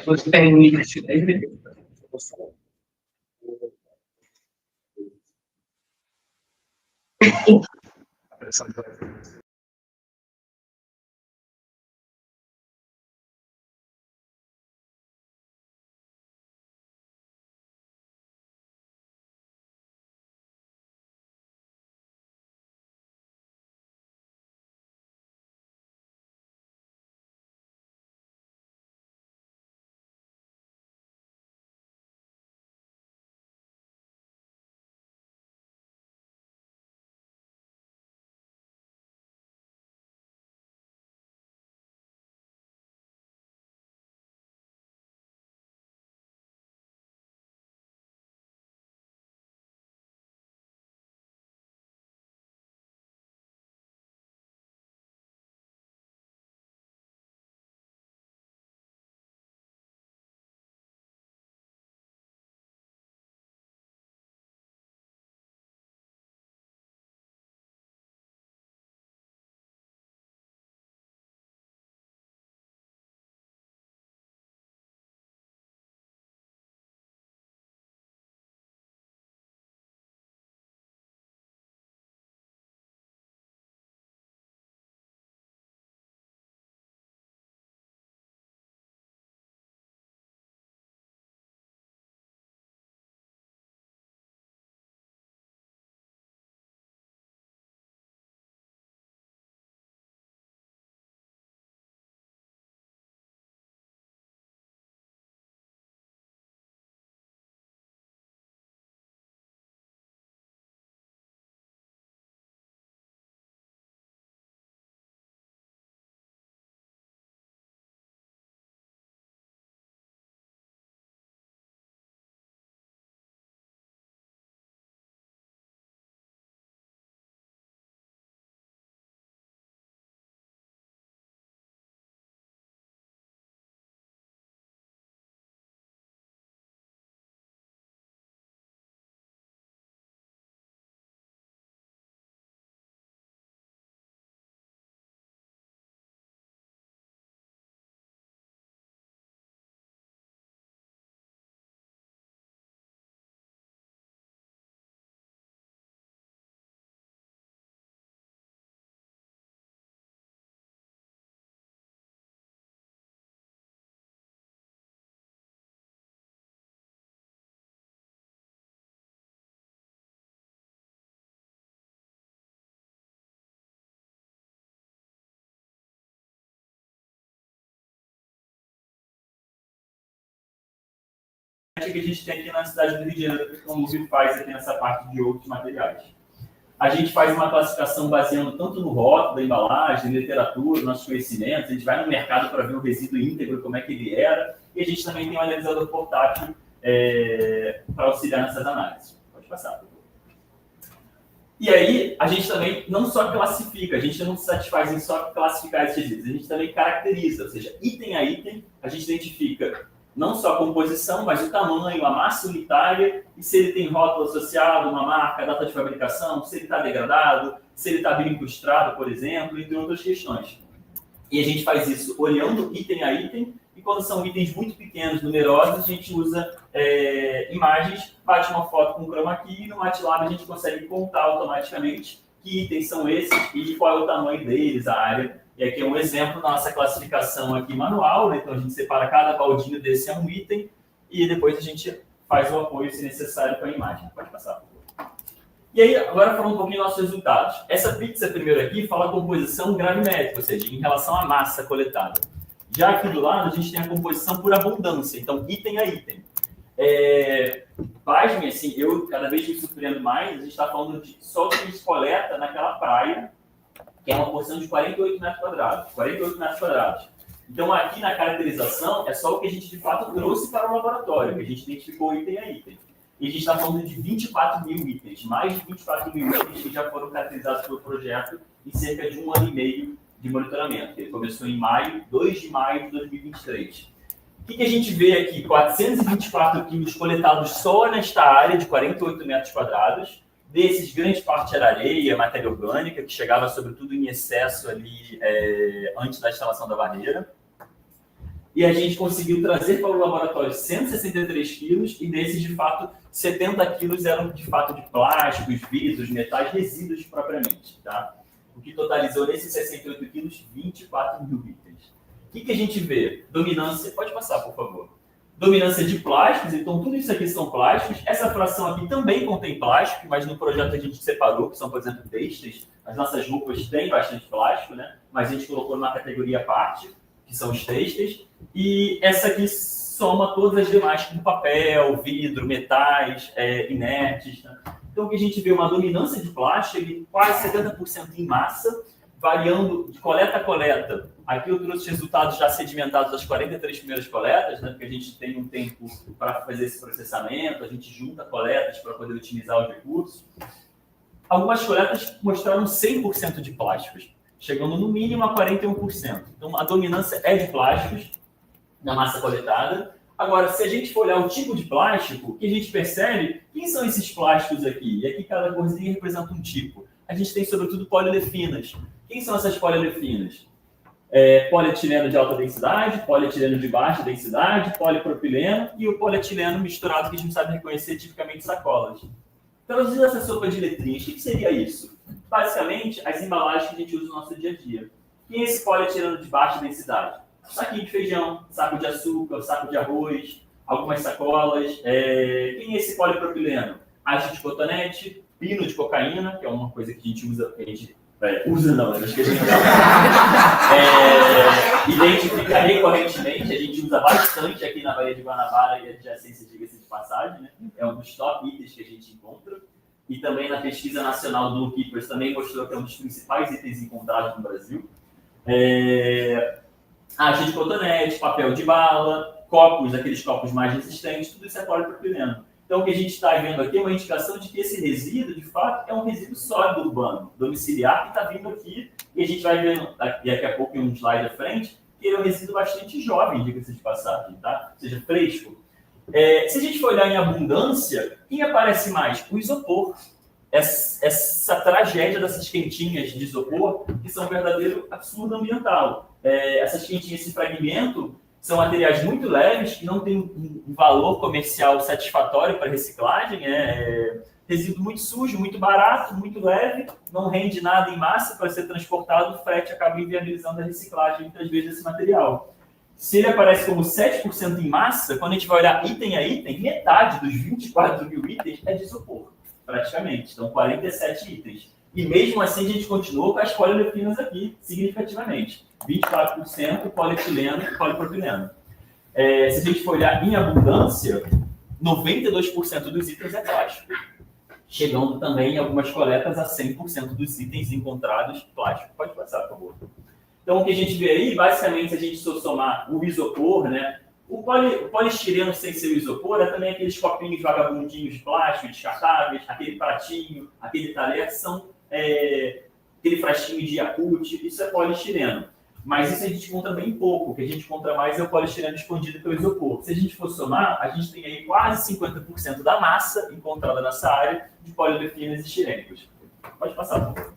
Você tem um limite de 10 minutos. Que a gente tem aqui na cidade do Rio de Janeiro, que o MUV faz aqui nessa parte de outros materiais. A gente faz uma classificação baseando tanto no rótulo da embalagem, literatura, nossos conhecimentos, a gente vai no mercado para ver o resíduo íntegro, como é que ele era, e a gente também tem um analisador portátil para auxiliar nessas análises. Pode passar, por favor. E aí, a gente também não só classifica, a gente não se satisfaz em só classificar esses resíduos, a gente também caracteriza, ou seja, item a item, a gente identifica não só a composição, mas o tamanho, a massa unitária, e se ele tem rótulo associado, uma marca, data de fabricação, se ele está degradado, se ele está bem incrustado, por exemplo, entre outras questões. E a gente faz isso olhando item a item, e quando são itens muito pequenos, numerosos, a gente usa imagens, bate uma foto com chroma key, e no MATLAB a gente consegue contar automaticamente que itens são esses e qual é o tamanho deles, a área. E aqui é um exemplo da nossa classificação aqui manual, né? Então a gente separa cada baldinho desse é um item e depois a gente faz o apoio, se necessário, com a imagem. Pode passar, por favor. E aí, agora falando um pouquinho dos nossos resultados. Essa pizza primeiro aqui fala a composição gravimétrica, ou seja, em relação à massa coletada. Já aqui do lado, a gente tem a composição por abundância, então item a item. Pasmem, assim, eu cada vez me surpreendo mais, a gente está falando de só que a gente coleta naquela praia, que é uma porção de 48 metros quadrados. 48 metros quadrados. Então, aqui na caracterização, é só o que a gente, de fato, trouxe para o laboratório, que a gente identificou item a item. E a gente está falando de 24 mil itens, mais de 24 mil itens que já foram caracterizados pelo projeto em cerca de 1 ano e meio de monitoramento. Ele começou em 2 de maio de 2023. O que a gente vê aqui? 424 quilos coletados só nesta área de 48 metros quadrados, Desses, grande parte era areia, matéria orgânica, que chegava sobretudo em excesso ali antes da instalação da barreira. E a gente conseguiu trazer para o laboratório 163 quilos, e desses, de fato, 70 quilos eram, de fato, de plásticos, vidros, metais, resíduos propriamente, tá? O que totalizou, nesses 68 quilos, 24 mil itens. O que a gente vê? Dominância, pode passar, por favor. Dominância de plásticos, então tudo isso aqui são plásticos. Essa fração aqui também contém plástico, mas no projeto a gente separou, que são, por exemplo, têxteis. As nossas roupas têm bastante plástico, né? Mas a gente colocou numa categoria à parte, que são os têxteis. E essa aqui soma todas as demais, como papel, vidro, metais, inertes. Né? Então, o que a gente vê uma dominância de plástico, quase 70% em massa, variando de coleta a coleta. Aqui eu trouxe os resultados já sedimentados das 43 primeiras coletas, né? Porque a gente tem um tempo para fazer esse processamento, a gente junta coletas para poder otimizar os recursos. Algumas coletas mostraram 100% de plásticos, chegando no mínimo a 41%. Então, a dominância é de plásticos na massa coletada. Agora, se a gente for olhar o tipo de plástico, o que a gente percebe, quem são esses plásticos aqui? E aqui cada corzinha representa um tipo. A gente tem, sobretudo, polietileninas. Quem são essas polietileninas? Polietileno de alta densidade, polietileno de baixa densidade, polipropileno e o polietileno misturado, que a gente sabe reconhecer tipicamente sacolas. Traduzindo essa sopa de letrinhas, o que seria isso? Basicamente, as embalagens que a gente usa no nosso dia a dia. Quem é esse polietileno de baixa densidade? Saquinho de feijão, saco de açúcar, saco de arroz, algumas sacolas. Quem é esse polipropileno? Haste de cotonete, pino de cocaína, que é uma coisa que a gente usa, acho que a gente identifica recorrentemente, a gente usa bastante aqui na Baía de Guanabara e adjacência, diga-se de passagem, né? É um dos top itens que a gente encontra. E também na pesquisa nacional do Keepers também mostrou que é um dos principais itens encontrados no Brasil. Haste de cotonete, papel de bala, copos, aqueles copos mais resistentes, tudo isso é polipropileno. Então, o que a gente está vendo aqui é uma indicação de que esse resíduo, de fato, é um resíduo sólido urbano, domiciliar, que está vindo aqui, e a gente vai ver daqui a pouco, em um slide à frente, que ele é um resíduo bastante jovem, diga-se de passagem, tá? Ou seja, fresco. Se a gente for olhar em abundância, quem aparece mais? O isopor. Essa tragédia dessas quentinhas de isopor, que são um verdadeiro absurdo ambiental. Essas quentinhas, esse fragmento, são materiais muito leves, que não têm um valor comercial satisfatório para reciclagem. Resíduo muito sujo, muito barato, muito leve, não rende nada em massa para ser transportado, o frete acaba inviabilizando a reciclagem, muitas vezes, desse material. Se ele aparece como 7% em massa, quando a gente vai olhar item a item, metade dos 24 mil itens é de isopor, praticamente. Então, 47 itens. E mesmo assim, a gente continuou com as polietileninas aqui, significativamente. 24% polietileno e polipropileno. Se a gente for olhar em abundância, 92% dos itens é plástico. Chegando também em algumas coletas a 100% dos itens encontrados plástico. Pode passar, por favor. Então, o que a gente vê aí, basicamente, se a gente somar o isopor, né? O poliestireno sem ser o isopor é também aqueles copinhos vagabundinhos de plástico, descartáveis, aquele pratinho, aquele talher, são aquele frasquinho de Yakult, isso é poliestireno. Mas isso a gente encontra bem pouco, o que a gente encontra mais é o poliestireno escondido pelo isopor. Se a gente for somar, a gente tem aí quase 50% da massa encontrada nessa área de polietileninas e estirênicos. Pode passar, por favor.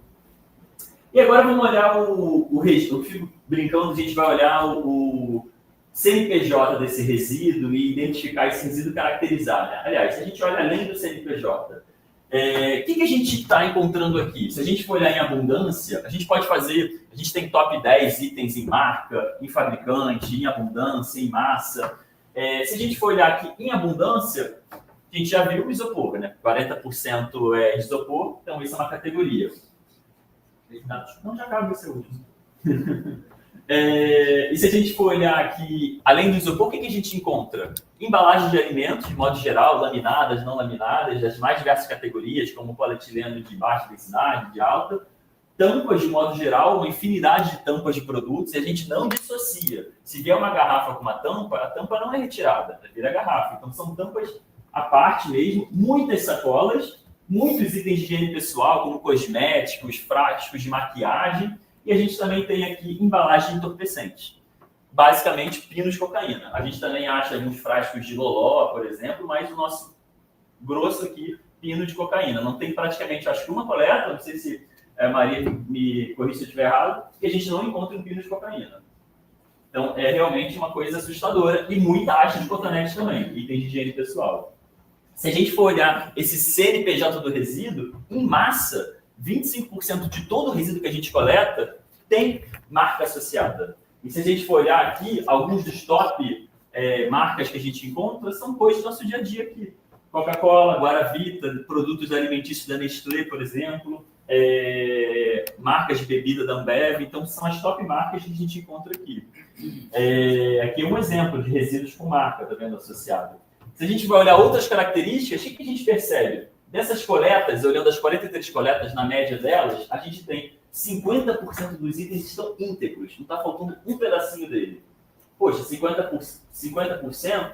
E agora vamos olhar o resíduo. Eu fico brincando, a gente vai olhar o CNPJ desse resíduo e identificar esse resíduo e caracterizar. Né? Aliás, se a gente olha além do CNPJ, o que a gente está encontrando aqui? Se a gente for olhar em abundância, a gente pode fazer, a gente tem top 10 itens em marca, em fabricante, em abundância, em massa. Se a gente for olhar aqui em abundância, a gente já viu o isopor, né? 40% é isopor, então isso é uma categoria. Não, já cabe esse último. E se a gente for olhar aqui, além do isopor, o que a gente encontra? Embalagens de alimentos, de modo geral, laminadas, não laminadas, das mais diversas categorias, como polietileno de baixa densidade, de alta. Tampas, de modo geral, uma infinidade de tampas de produtos, e a gente não dissocia. Se vier uma garrafa com uma tampa, a tampa não é retirada, ela vira garrafa. Então, são tampas à parte mesmo, muitas sacolas, muitos itens de higiene pessoal, como cosméticos, frascos de maquiagem, e a gente também tem aqui embalagem de entorpecente. Basicamente, pinos de cocaína. A gente também acha alguns frascos de loló, por exemplo, mas o nosso grosso aqui, pino de cocaína. Não tem praticamente, acho que uma coleta, não sei se a Maria me corrija se eu estiver errado, que a gente não encontra um pino de cocaína. Então, é realmente uma coisa assustadora. E muita acha de cotonete também, itens de higiene pessoal. Se a gente for olhar esse CNPJ do resíduo, em massa, 25% de todo o resíduo que a gente coleta tem marca associada. E se a gente for olhar aqui, alguns dos top marcas que a gente encontra são coisas do nosso dia a dia aqui. Coca-Cola, Guaravita, produtos alimentícios da Nestlé, por exemplo, marcas de bebida da Ambev. Então, são as top marcas que a gente encontra aqui. Aqui é um exemplo de resíduos com marca, tá vendo, associado. Se a gente vai olhar outras características, o que a gente percebe? Dessas coletas, olhando as 43 coletas, na média delas, a gente tem 50% dos itens estão íntegros, não está faltando um pedacinho dele. Poxa, 50%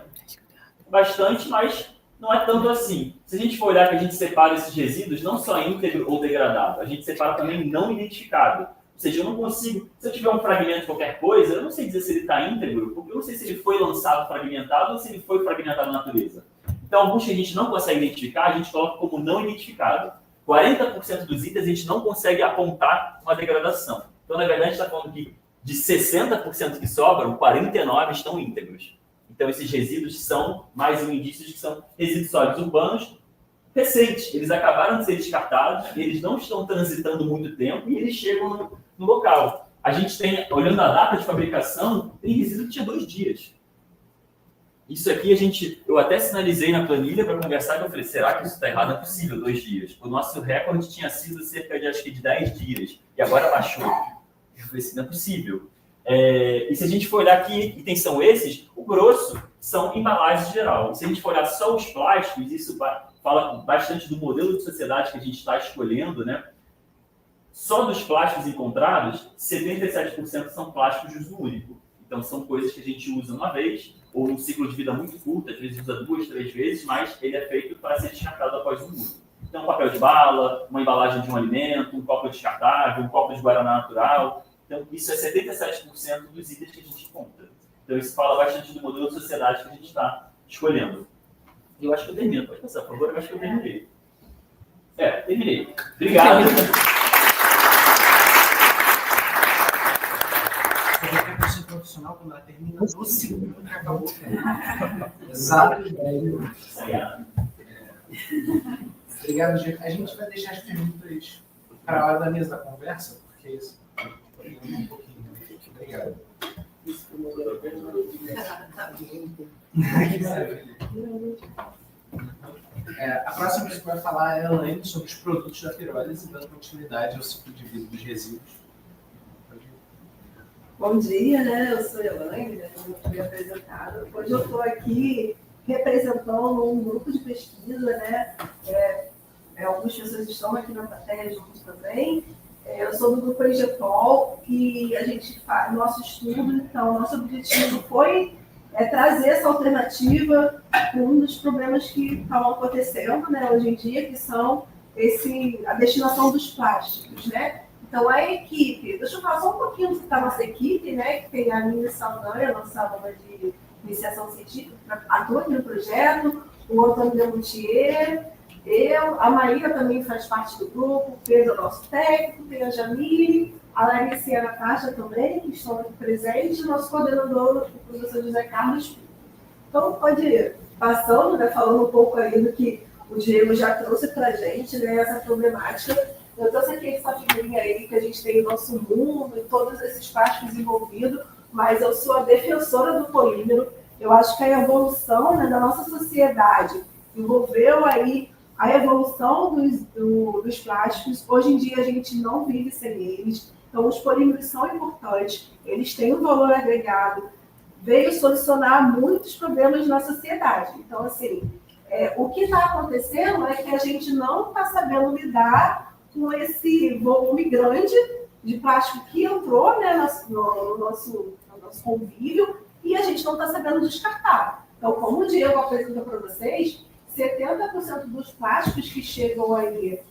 bastante, mas não é tanto assim. Se a gente for olhar que a gente separa esses resíduos, não só íntegro ou degradado, a gente separa também não identificado. Ou seja, eu não consigo, se eu tiver um fragmento de qualquer coisa, eu não sei dizer se ele está íntegro, porque eu não sei se ele foi lançado fragmentado ou se ele foi fragmentado na natureza. Então, alguns que a gente não consegue identificar, a gente coloca como não identificado. 40% dos itens a gente não consegue apontar uma degradação. Então, na verdade, a gente está falando que de 60% que sobram, 49% estão íntegros. Então, esses resíduos são mais um indício de que são resíduos sólidos urbanos recentes. Eles acabaram de ser descartados, eles não estão transitando muito tempo e eles chegam no local. A gente tem, olhando a data de fabricação, tem resíduo que tinha 2 dias. Isso aqui eu até sinalizei na planilha para conversar, que eu falei, será que isso está errado? Não é possível, 2 dias. O nosso recorde tinha sido cerca de, acho que de 10 dias, e agora baixou. Eu falei assim, não é possível. E se a gente for olhar que itens são esses, o grosso são embalagens em geral. Se a gente for olhar só os plásticos, isso fala bastante do modelo de sociedade que a gente está escolhendo, né? Só dos plásticos encontrados, 77% são plásticos de uso único. Então, são coisas que a gente usa uma vez, ou um ciclo de vida muito curto, às vezes usa 2, 3 vezes, mas ele é feito para ser descartado após o uso. Então, um papel de bala, uma embalagem de um alimento, um copo descartável, um copo de guaraná natural. Então, isso é 77% dos itens que a gente encontra. Então, isso fala bastante do modelo de sociedade que a gente está escolhendo. Eu acho que eu termino. Pode passar, por favor. Eu acho que eu terminei. Terminei. Obrigado. Profissional, quando ela termina no segundo que acabou. Exato. Obrigado, gente. A gente vai deixar as perguntas para a hora da mesa da conversa, porque isso um pouquinho. Obrigado. A próxima que vai falar é a Elaine sobre os produtos da pirólise, dando continuidade ao ciclo de vida dos resíduos. Bom dia, né? Eu sou Elaine, como fui apresentada. Hoje eu estou aqui representando um grupo de pesquisa, né? Algumas pessoas estão aqui na plateia juntos também. Eu sou do grupo EGEPOL e a gente faz nosso estudo, então, nosso objetivo foi trazer essa alternativa para um dos problemas que estão acontecendo, né, hoje em dia, que são a destinação dos plásticos, né? Então, a equipe, deixa eu falar só um pouquinho da nossa equipe, né, que tem a Nina Saldanha, nossa aluna de iniciação científica, atua aqui no projeto, o Antônio Demoutier, a Maíra também faz parte do grupo, o Pedro é o nosso técnico, tem a Jamile, a Larissa e a Natasha também, que estão aqui presentes, e o nosso coordenador, o professor José Carlos. Então, pode ir passando, né, falando um pouco aí do que o Diego já trouxe para a gente, né, essa problemática. Eu trouxe aqui essa figurinha aí que a gente tem no nosso mundo e todos esses plásticos envolvidos, mas eu sou a defensora do polímero. Eu acho que a evolução, né, da nossa sociedade envolveu aí a evolução dos plásticos. Hoje em dia a gente não vive sem eles, então os polímeros são importantes, eles têm um valor agregado, veio solucionar muitos problemas na sociedade. Então, assim, o que está acontecendo é que a gente não está sabendo lidar com esse volume grande de plástico que entrou, né, no nosso convívio, e a gente não está sabendo descartar. Então, como o Diego apresentou para vocês, 70% dos plásticos que chegam aí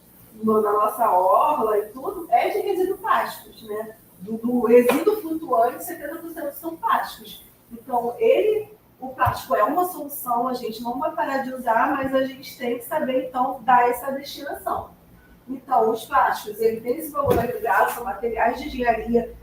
na nossa orla e tudo é de resíduos plásticos, né? Do resíduo flutuante, 70% são plásticos. Então, ele o plástico é uma solução, a gente não vai parar de usar, mas a gente tem que saber, então, dar essa destinação. Então, os plásticos, ele tem esse valor agregado, são materiais de engenharia,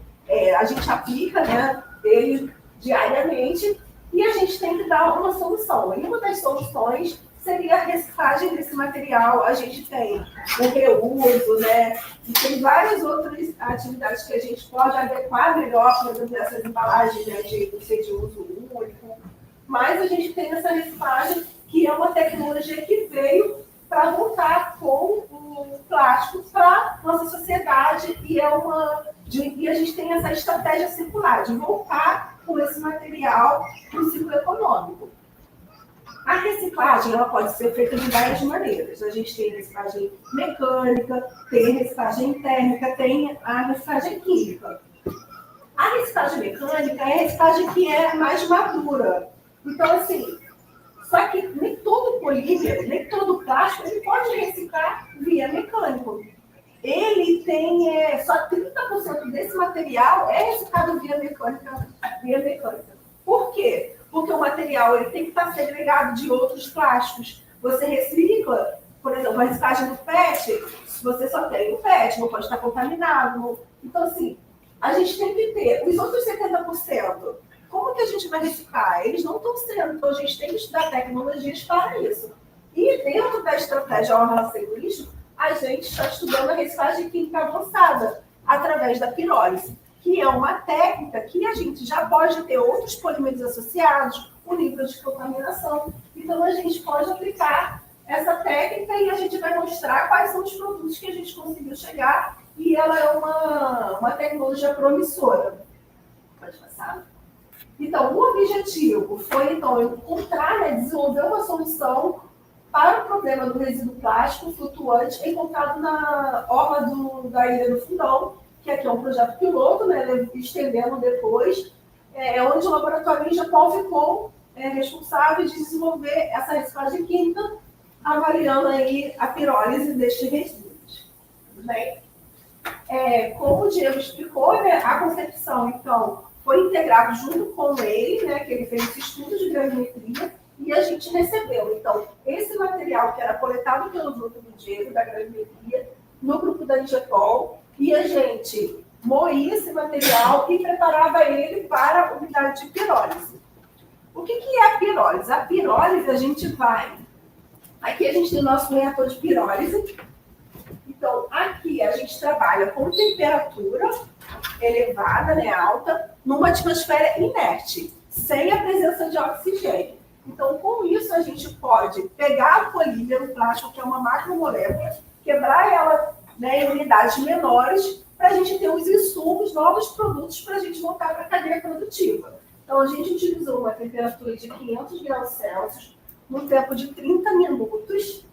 a gente aplica, né, ele diariamente, e a gente tem que dar uma solução. E uma das soluções seria a reciclagem desse material. A gente tem o reuso, né, e tem várias outras atividades que a gente pode adequar melhor, por exemplo, essas embalagens, né, de ser de uso único. Mas a gente tem essa reciclagem, que é uma tecnologia que veio para voltar com o plástico para nossa sociedade e a gente tem essa estratégia circular de voltar com esse material para o ciclo econômico. A reciclagem ela pode ser feita de várias maneiras. A gente tem a reciclagem mecânica, tem a reciclagem térmica, tem a reciclagem química. A reciclagem mecânica é a reciclagem que é mais madura. Então, assim, só que nem todo polímero, nem todo plástico, ele pode reciclar via mecânico. Ele tem só 30% desse material é reciclado via mecânica. Por quê? Porque o material ele tem que estar segregado de outros plásticos. Você recicla, por exemplo, a reciclagem do PET, se você só tem o PET, não pode estar contaminado. Então, assim, a gente tem que ter os outros 70%. Como que a gente vai reciclar? Eles não estão sendo, então a gente tem que estudar tecnologias para isso. E dentro da estratégia Honra Sem Lixo, a gente está estudando a reciclagem química avançada, através da pirólise, que é uma técnica que a gente já pode ter outros polímeros associados, o nível de contaminação. Então, a gente pode aplicar essa técnica e a gente vai mostrar quais são os produtos que a gente conseguiu chegar. E ela é uma tecnologia promissora. Pode passar? Então, o objetivo foi, então, encontrar, né, desenvolver uma solução para o problema do resíduo plástico flutuante encontrado na orla da Ilha do Fundão, que aqui é um projeto piloto, né, estendendo depois, onde o laboratório Ninja Paul ficou responsável de desenvolver essa reciclagem química, avaliando aí a pirólise destes resíduos. Tudo bem? Como o Diego explicou, né, a concepção, então, foi integrado junto com ele, né, que ele fez esse estudo de gravimetria, e a gente recebeu, então, esse material que era coletado pelo grupo do Diego, da gravimetria, no grupo da Ingepol, e a gente moía esse material e preparava ele para a unidade de pirólise. O que é a pirólise? A pirólise, a gente vai... Aqui a gente tem o nosso reator de pirólise. Então, aqui a gente trabalha com temperatura elevada, né, alta, numa atmosfera inerte, sem a presença de oxigênio. Então, com isso, a gente pode pegar o polímero, o plástico, que é uma macromolécula, quebrar ela, né, em unidades menores, para a gente ter os insumos, novos produtos, para a gente voltar para a cadeia produtiva. Então, a gente utilizou uma temperatura de 500 graus Celsius, no tempo de 30 minutos,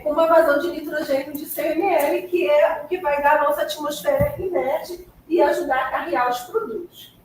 com uma vazão de nitrogênio de 100 ml, que é o que vai dar a nossa atmosfera inerte e ajudar a carregar os produtos.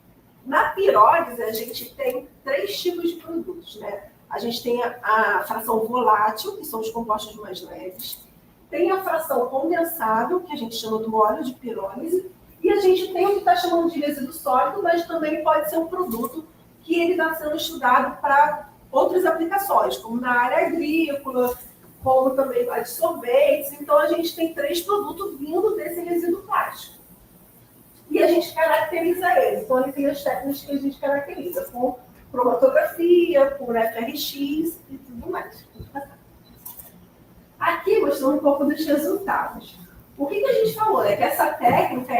Na pirólise, a gente tem 3 tipos de produtos, né? A gente tem a fração volátil, que são os compostos mais leves. Tem a fração condensável, que a gente chama do óleo de pirólise. E a gente tem o que está chamando de resíduo sólido, mas também pode ser um produto que ele está sendo estudado para outras aplicações, como na área agrícola, como também para sorvetes. Então, a gente tem 3 produtos vindo desse resíduo plástico. E a gente caracteriza eles. Então, ele tem as técnicas que a gente caracteriza, com cromatografia, com FRX e tudo mais. Aqui, mostrando um pouco dos resultados. O que a gente falou? É que essa técnica,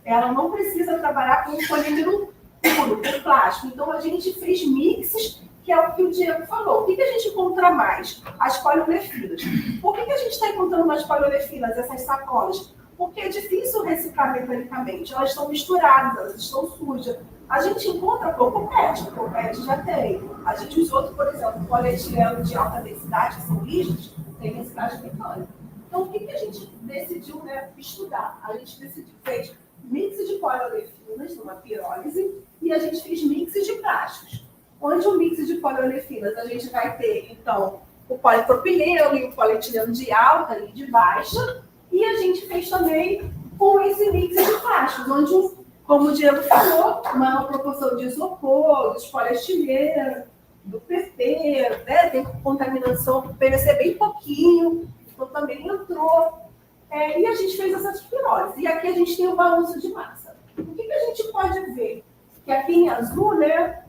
ela não precisa trabalhar com um polímero puro, com plástico. Então, a gente fez mixes, que é o que o Diego falou. O que a gente encontra mais? As poliolefinas. Por que a gente está encontrando mais poliolefinas, essas sacolas? Porque é difícil reciclar mecanicamente. Elas estão misturadas, elas estão sujas. A gente encontra pouco PET, porque o PET já tem. A gente usa outro, por exemplo, polietileno de alta densidade, que são rígidos, tem reciclagem mecânica. Então, o que a gente decidiu, né, estudar? A gente fez mix de poliolefinas, numa pirólise, e a gente fez mix de plásticos. Onde o mix de poliolefinas, a gente vai ter, então, o polipropileno e o polietileno de alta e de baixa, e a gente fez também com esse mix de plásticos, onde como o Diego falou, uma proporção de isopor, dos poliestireno, do PP, né? Tem contaminação do PVC bem pouquinho, então também entrou. E a gente fez essas pirólise. E aqui a gente tem o balanço de massa. O que a gente pode ver? Que aqui em azul, né?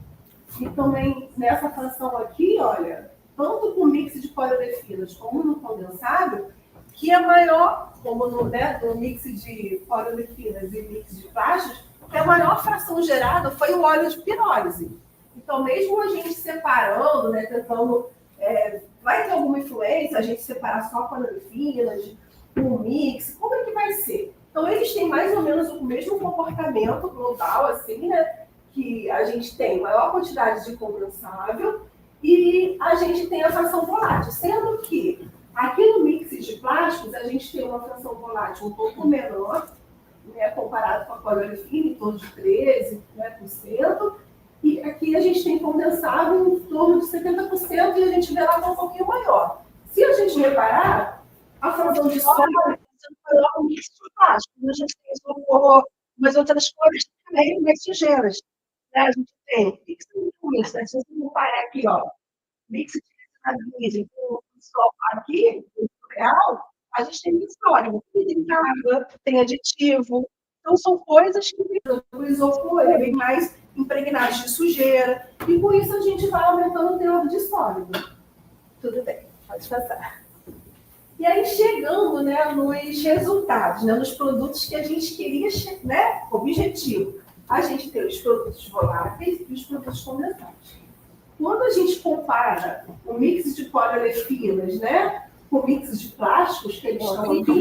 E também nessa fração aqui, olha, tanto com mix de poliolefinas como no condensado, que é maior, como no mix de poliolefinas e mix de plásticos, que a maior fração gerada foi o óleo de pirólise. Então, mesmo a gente separando, né, tentando, vai ter alguma influência, a gente separar só poliolefinas, o mix, como é que vai ser? Então, eles têm mais ou menos o mesmo comportamento global, assim, né? Que a gente tem maior quantidade de condensável e a gente tem a fração volátil, sendo que aqui no mix de plásticos a gente tem uma fração volátil um pouco menor, né, comparado com a poliolefina, em torno de 13%, né, e aqui a gente tem condensável em torno de 70% e a gente vê lá que é um pouquinho maior. Se a gente reparar, a fração de sódio é maior no mix de plásticos, a gente tem isopor, mas outras coisas também mexigeiras. A gente tem mix de mix, né? Se você comparar aqui, ó, mix de análise com aqui, no real, a gente tem sódio, tem água, tem aditivo. Então, são coisas que o isopor é bem mais impregnado de sujeira, e com isso a gente vai aumentando o teor de sólido. Tudo bem, pode passar. E aí, chegando, né, nos resultados, né, nos produtos que a gente queria, né, objetivo. A gente tem os produtos voláteis e os produtos condensados. Quando a gente compara o mix de poliolefinas, né, com o mix de plásticos, que eles estão aqui, a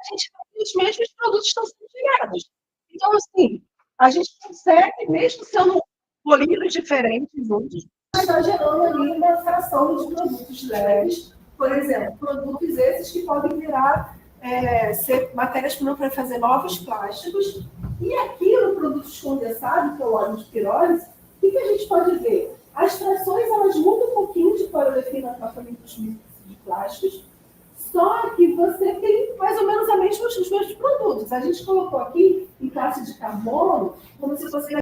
gente vê que os mesmos produtos estão sendo gerados. Então, assim, a gente consegue, mesmo sendo polímeros diferentes hoje, está gerando ali uma fração de produtos leves, por exemplo, produtos esses que podem virar ser matérias-primas para fazer novos plásticos. E aqui no produtos condensados, que é o óleo de pirólise, o que a gente pode ver? As frações, elas mudam um pouquinho de poliolefina para também dos mix de plásticos, só que você tem mais ou menos os mesmos produtos. A gente colocou aqui em classe de carbono, como se fosse...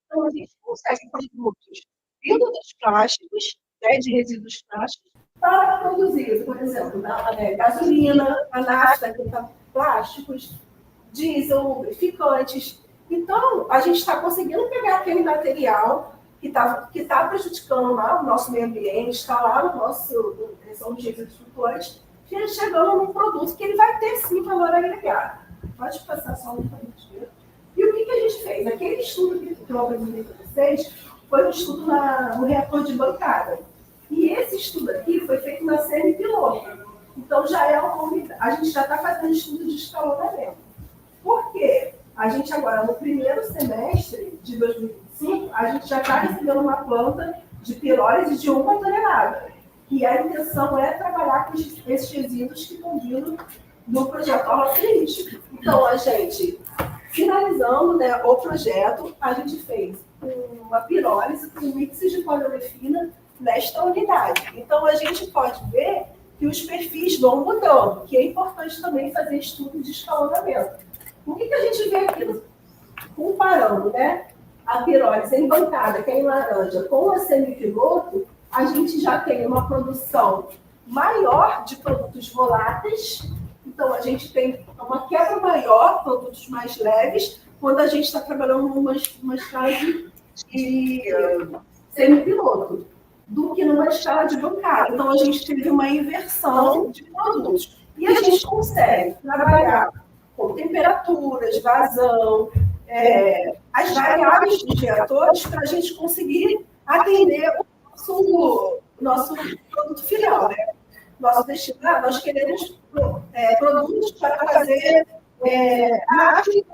Então, a gente consegue produtos vindo dos plásticos, né, de resíduos plásticos, para produzir, por exemplo, gasolina, a nafta, que está plásticos, diesel, lubrificantes. Então, a gente está conseguindo pegar aquele material que tá prejudicando lá o nosso meio ambiente, está lá no nosso, são os resíduos flutuantes, chegando num produto que ele vai ter, sim, valor agregado. Pode passar só um pouquinho. E o que a gente fez? Aquele estudo que eu apresentei para vocês foi um estudo no reator de bancada. E esse estudo aqui foi feito na série piloto. Então, já é a gente já está fazendo estudo de escalonamento. Por quê? A gente agora, no primeiro semestre de 2025, a gente já está recebendo uma planta de pirólise de 1 tonelada. E a intenção é trabalhar com esses resíduos que estão vindo do projeto Orla-Crítico. Então, a gente, finalizando, né, o projeto, a gente fez uma pirólise com mix de poliolefina nesta unidade. Então, a gente pode ver que os perfis vão mudando, que é importante também fazer estudo de escalonamento. O que a gente vê aqui? Comparando, né, a pirólise em bancada, que é em laranja, com a semipiloto, a gente já tem uma produção maior de produtos voláteis. Então, a gente tem uma quebra maior, produtos mais leves, quando a gente está trabalhando numa escala de semipiloto, do que numa escala de bancada. Então, a gente teve uma inversão de produtos. E a gente consegue trabalhar com temperaturas, vazão, as variáveis dos reatores para a gente conseguir atender o nosso produto final, né? Nosso destinado, nós queremos produtos para fazer na África,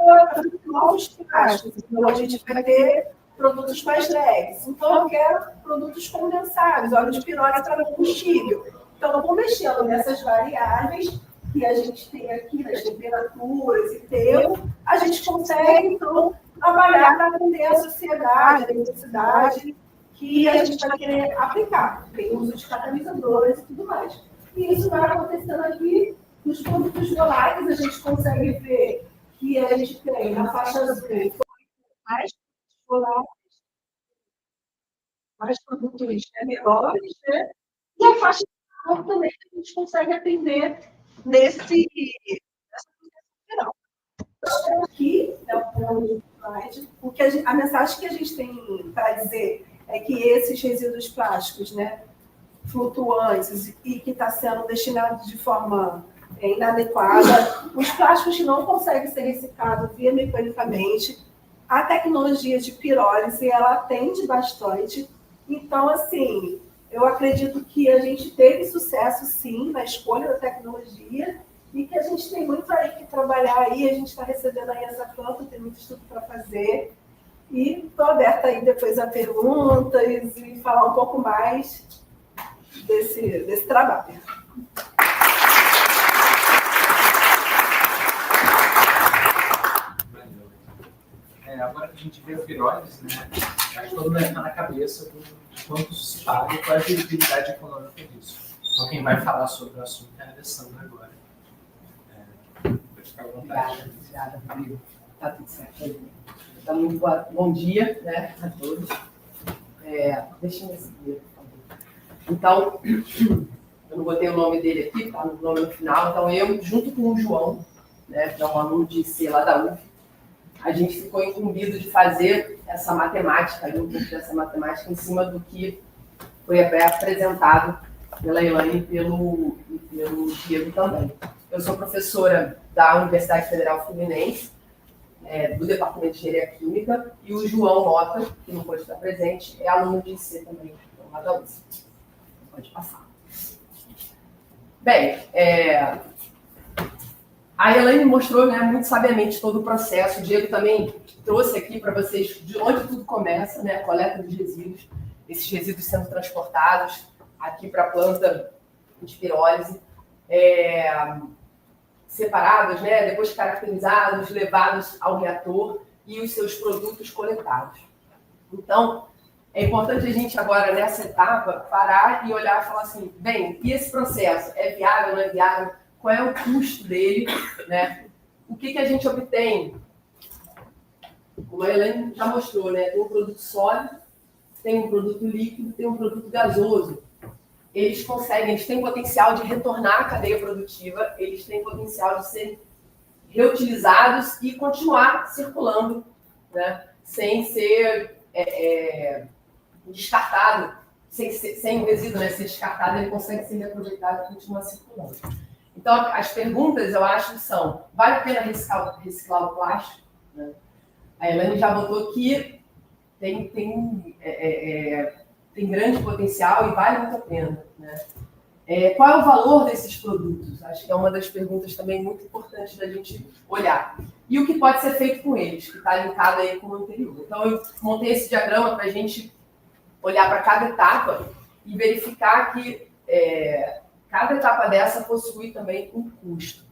novos plásticos. Então, a gente vai ter produtos mais leves. Então, eu quero produtos condensados, óleo de pirólise para combustível. Então, eu vou mexendo nessas variáveis que a gente tem aqui, nas temperaturas e tempo, a gente consegue, então, trabalhar para atender a sociedade, a necessidade que a gente vai querer aplicar. Tem uso de catalisadores e tudo mais. E isso vai acontecendo aqui Nos produtos voláteis, a gente consegue ver que a gente tem na faixa azul mais voláteis, mais produtos menores, né? E a faixa marrom também a gente consegue atender nessa final. Então, aqui é o slide. A mensagem que a gente tem para dizer é que esses resíduos plásticos, né, flutuantes e que está sendo destinado de forma inadequada, os plásticos que não conseguem ser reciclados via mecanicamente, a tecnologia de pirólise, ela atende bastante. Então, assim, eu acredito que a gente teve sucesso, sim, na escolha da tecnologia e que a gente tem muito aí que trabalhar aí, a gente está recebendo aí essa planta, tem muito estudo para fazer. E estou aberta aí depois a perguntas e falar um pouco mais desse trabalho. Agora que a gente vê a pirólise, né, acho que todo mundo está na cabeça do quanto se paga e qual é a visibilidade econômica disso. Então, quem vai falar sobre o assunto é a Alessandra agora. Pode ficar à vontade. Obrigada, Rodrigo. Tá tudo certo aí. Então, muito bom dia, né, a todos. Deixa eu seguir, por favor. Então, eu não botei o nome dele aqui, tá no nome no final. Então, eu, junto com o João, né, que é um aluno de C lá da UF, a gente ficou incumbido de fazer essa matemática, um pouco dessa matemática em cima do que foi apresentado pela Elaine e pelo Diego também. Eu sou professora da Universidade Federal Fluminense, do Departamento de Engenharia Química, e o João Mota, que não pode estar presente, é aluno de IC também, lá da UF. Pode passar. Bem, a Elaine mostrou, né, muito sabiamente todo o processo. O Diego também trouxe aqui para vocês de onde tudo começa, né, a coleta dos resíduos, esses resíduos sendo transportados aqui para a planta de pirólise, separados, né, depois caracterizados, levados ao reator e os seus produtos coletados. Então, é importante a gente agora, nessa etapa, parar e olhar e falar assim, bem, e esse processo é viável, não é viável? Qual é o custo dele, né? O que a gente obtém? Como a Elaine já mostrou, né? Tem um produto sólido, tem um produto líquido, tem um produto gasoso. Eles têm potencial de retornar à cadeia produtiva, eles têm potencial de ser reutilizados e continuar circulando, né? Sem ser descartado, sem o resíduo, né, ser descartado, ele consegue ser reaproveitado e continuar circulando. Então, as perguntas, eu acho, são: vale a pena reciclar o plástico? Né? A Elaine já botou que tem grande potencial e vale muito a pena. Né? Qual é o valor desses produtos? Acho que é uma das perguntas também muito importantes da gente olhar. E o que pode ser feito com eles, que está linkado aí com o anterior. Então, eu montei esse diagrama para a gente olhar para cada etapa e verificar que cada etapa dessa possui também um custo.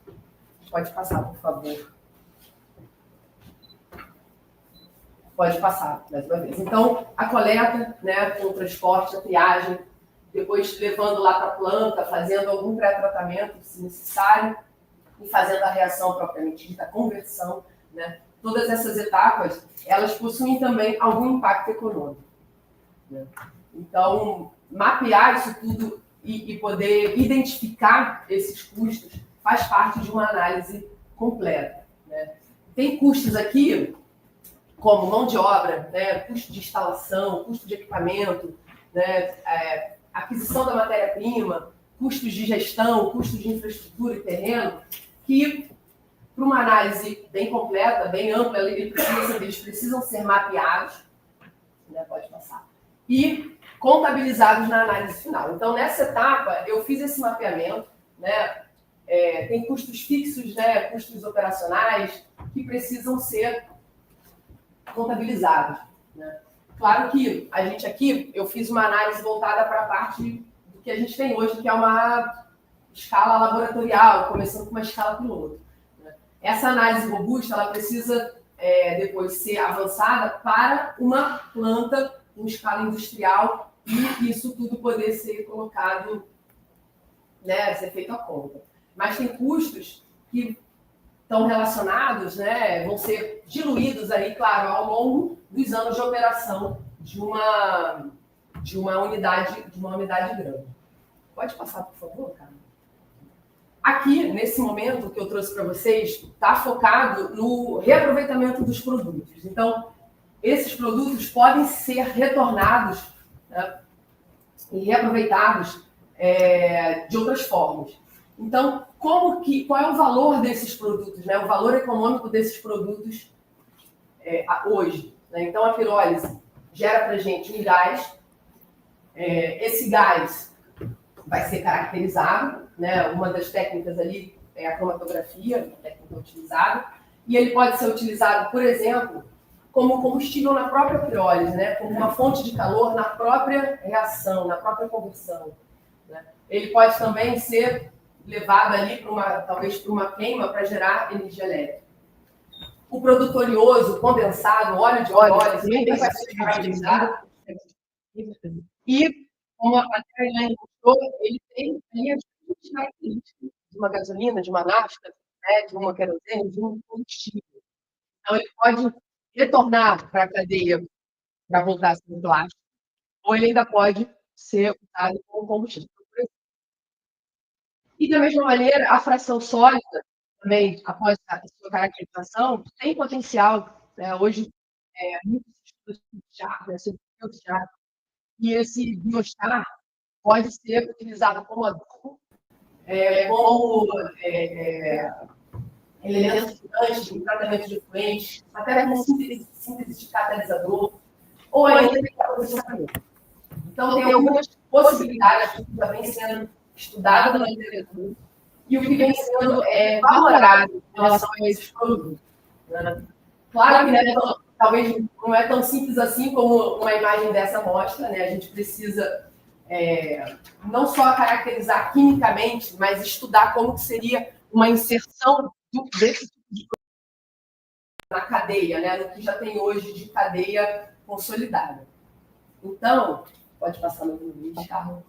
Pode passar, por favor. Pode passar, mais uma vez. Então, a coleta, né, com o transporte, a triagem, depois levando lá para a planta, fazendo algum pré-tratamento, se necessário, e fazendo a reação propriamente dita, a conversão, né? Todas essas etapas, elas possuem também algum impacto econômico. Né? Então, mapear isso tudo e poder identificar esses custos faz parte de uma análise completa. Né? Tem custos aqui, como mão de obra, né? Custo de instalação, custo de equipamento, né? Aquisição da matéria-prima, custos de gestão, custos de infraestrutura e terreno, que, para uma análise bem completa, bem ampla, eles precisam ser mapeados, né? Pode passar, e contabilizados na análise final. Então, nessa etapa, eu fiz esse mapeamento, né? Tem custos fixos, né? Custos operacionais, que precisam ser contabilizados. Né? Claro que a gente aqui, eu fiz uma análise voltada para a parte do que a gente tem hoje, que é uma escala laboratorial, começando com uma escala piloto. Né? Essa análise robusta, ela precisa depois ser avançada para uma planta em escala industrial e isso tudo poder ser colocado, né, ser feito à conta. mas tem custos que estão relacionados, né, vão ser diluídos aí, claro, ao longo dos anos de operação de uma unidade grande. Pode passar, por favor, cara? Aqui, nesse momento que eu trouxe para vocês, está focado no reaproveitamento dos produtos. Então, esses produtos podem ser retornados, né, e reaproveitados de outras formas. Então, qual é o valor desses produtos, né? O valor econômico desses produtos hoje, né? Então, a pirólise gera para a gente um gás. Esse gás vai ser caracterizado, né? Uma das técnicas ali é a cromatografia, a técnica utilizada, e ele pode ser utilizado, por exemplo, como combustível na própria pirólise, né? Como uma fonte de calor na própria reação, na própria conversão, né? Ele pode também ser levado ali talvez para uma queima para gerar energia elétrica. O produto oleoso, condensado, óleo de pirólise, também vai ser caracterizado. E, como a Patrícia mostrou, ele tem ali as características de uma gasolina, de uma nafta, né, de uma querosene, de um combustível. Então, ele pode retornar para a cadeia para voltar a ser plástico, ou ele ainda pode ser usado como combustível. E, da mesma maneira, a fração sólida, também, após a sua caracterização, tem potencial, né? Hoje, muitos estudos sobre biochar, e esse biochar pode ser utilizado como adubo, como elemento fluente, em tratamento de efluentes, até como síntese de catalisador, ou ainda para processamento. Então, tem algumas possibilidades que já vem sendo estudada na literatura e o que vem sendo valorado em relação a esses produtos, né? Claro que, né, talvez não é tão simples assim como uma imagem dessa mostra, né? A gente precisa não só caracterizar quimicamente, mas estudar como que seria uma inserção desse tipo de produto na cadeia, né? No que já tem hoje de cadeia consolidada. Então, pode passar no vídeo, Carlos.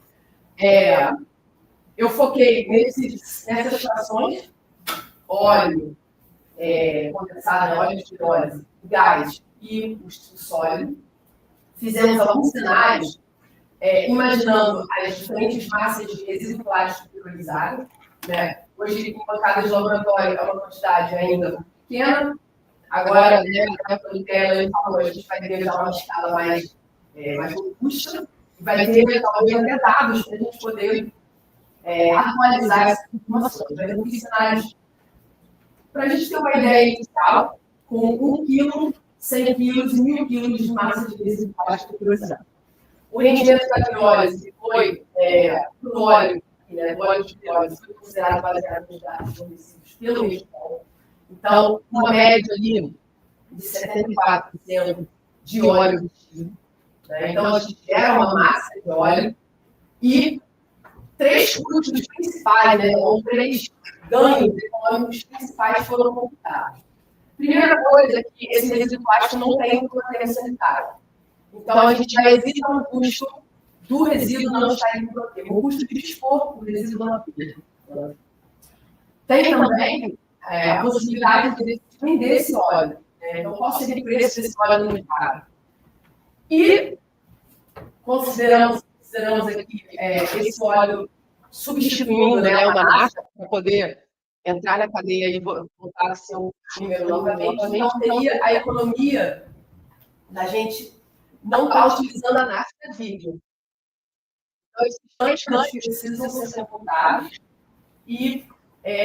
Eu foquei nessas frações: óleo condensado, óleo de pirólise, gás e o sólido. Fizemos alguns cenários imaginando as diferentes massas de resíduo plástico pirolizado, né? Hoje, em bancadas de laboratório, é uma quantidade ainda pequena. Agora, né, pelo que ela falou, a gente vai ter já uma escala mais robusta, vai ter talvez até dados para a gente poder atualizar essas informações. Vai ter cenários para a gente ter uma ideia inicial, com 1 kg, 100 kg e 1.000 kg de massa de resíduo plástico pirolizado. O rendimento da pirólise foi para o óleo, né, o óleo de pirólise foi considerado baseado nos dados fornecidos pelo Medipol. Então, uma média ali de 74% de óleo vestido. Né? Então, a gente gera uma massa de óleo e 3 custos principais, né, ou 3 ganhos econômicos principais foram computados. Primeira coisa é que esse resíduo plástico não tem um proteína sanitária. Então, a gente já evita um custo do resíduo não estar em proteína, o custo de dispor o resíduo na pia. Tem também a possibilidade de vender esse óleo. Então, qual seria o preço desse óleo no mercado? E consideramos aqui esse óleo substituindo, né, uma nafta para poder entrar na cadeia e voltar a ser um número novamente. Então, teria a economia da gente não estar utilizando a nafta virgem. Então, esses dois custos precisam ser computados e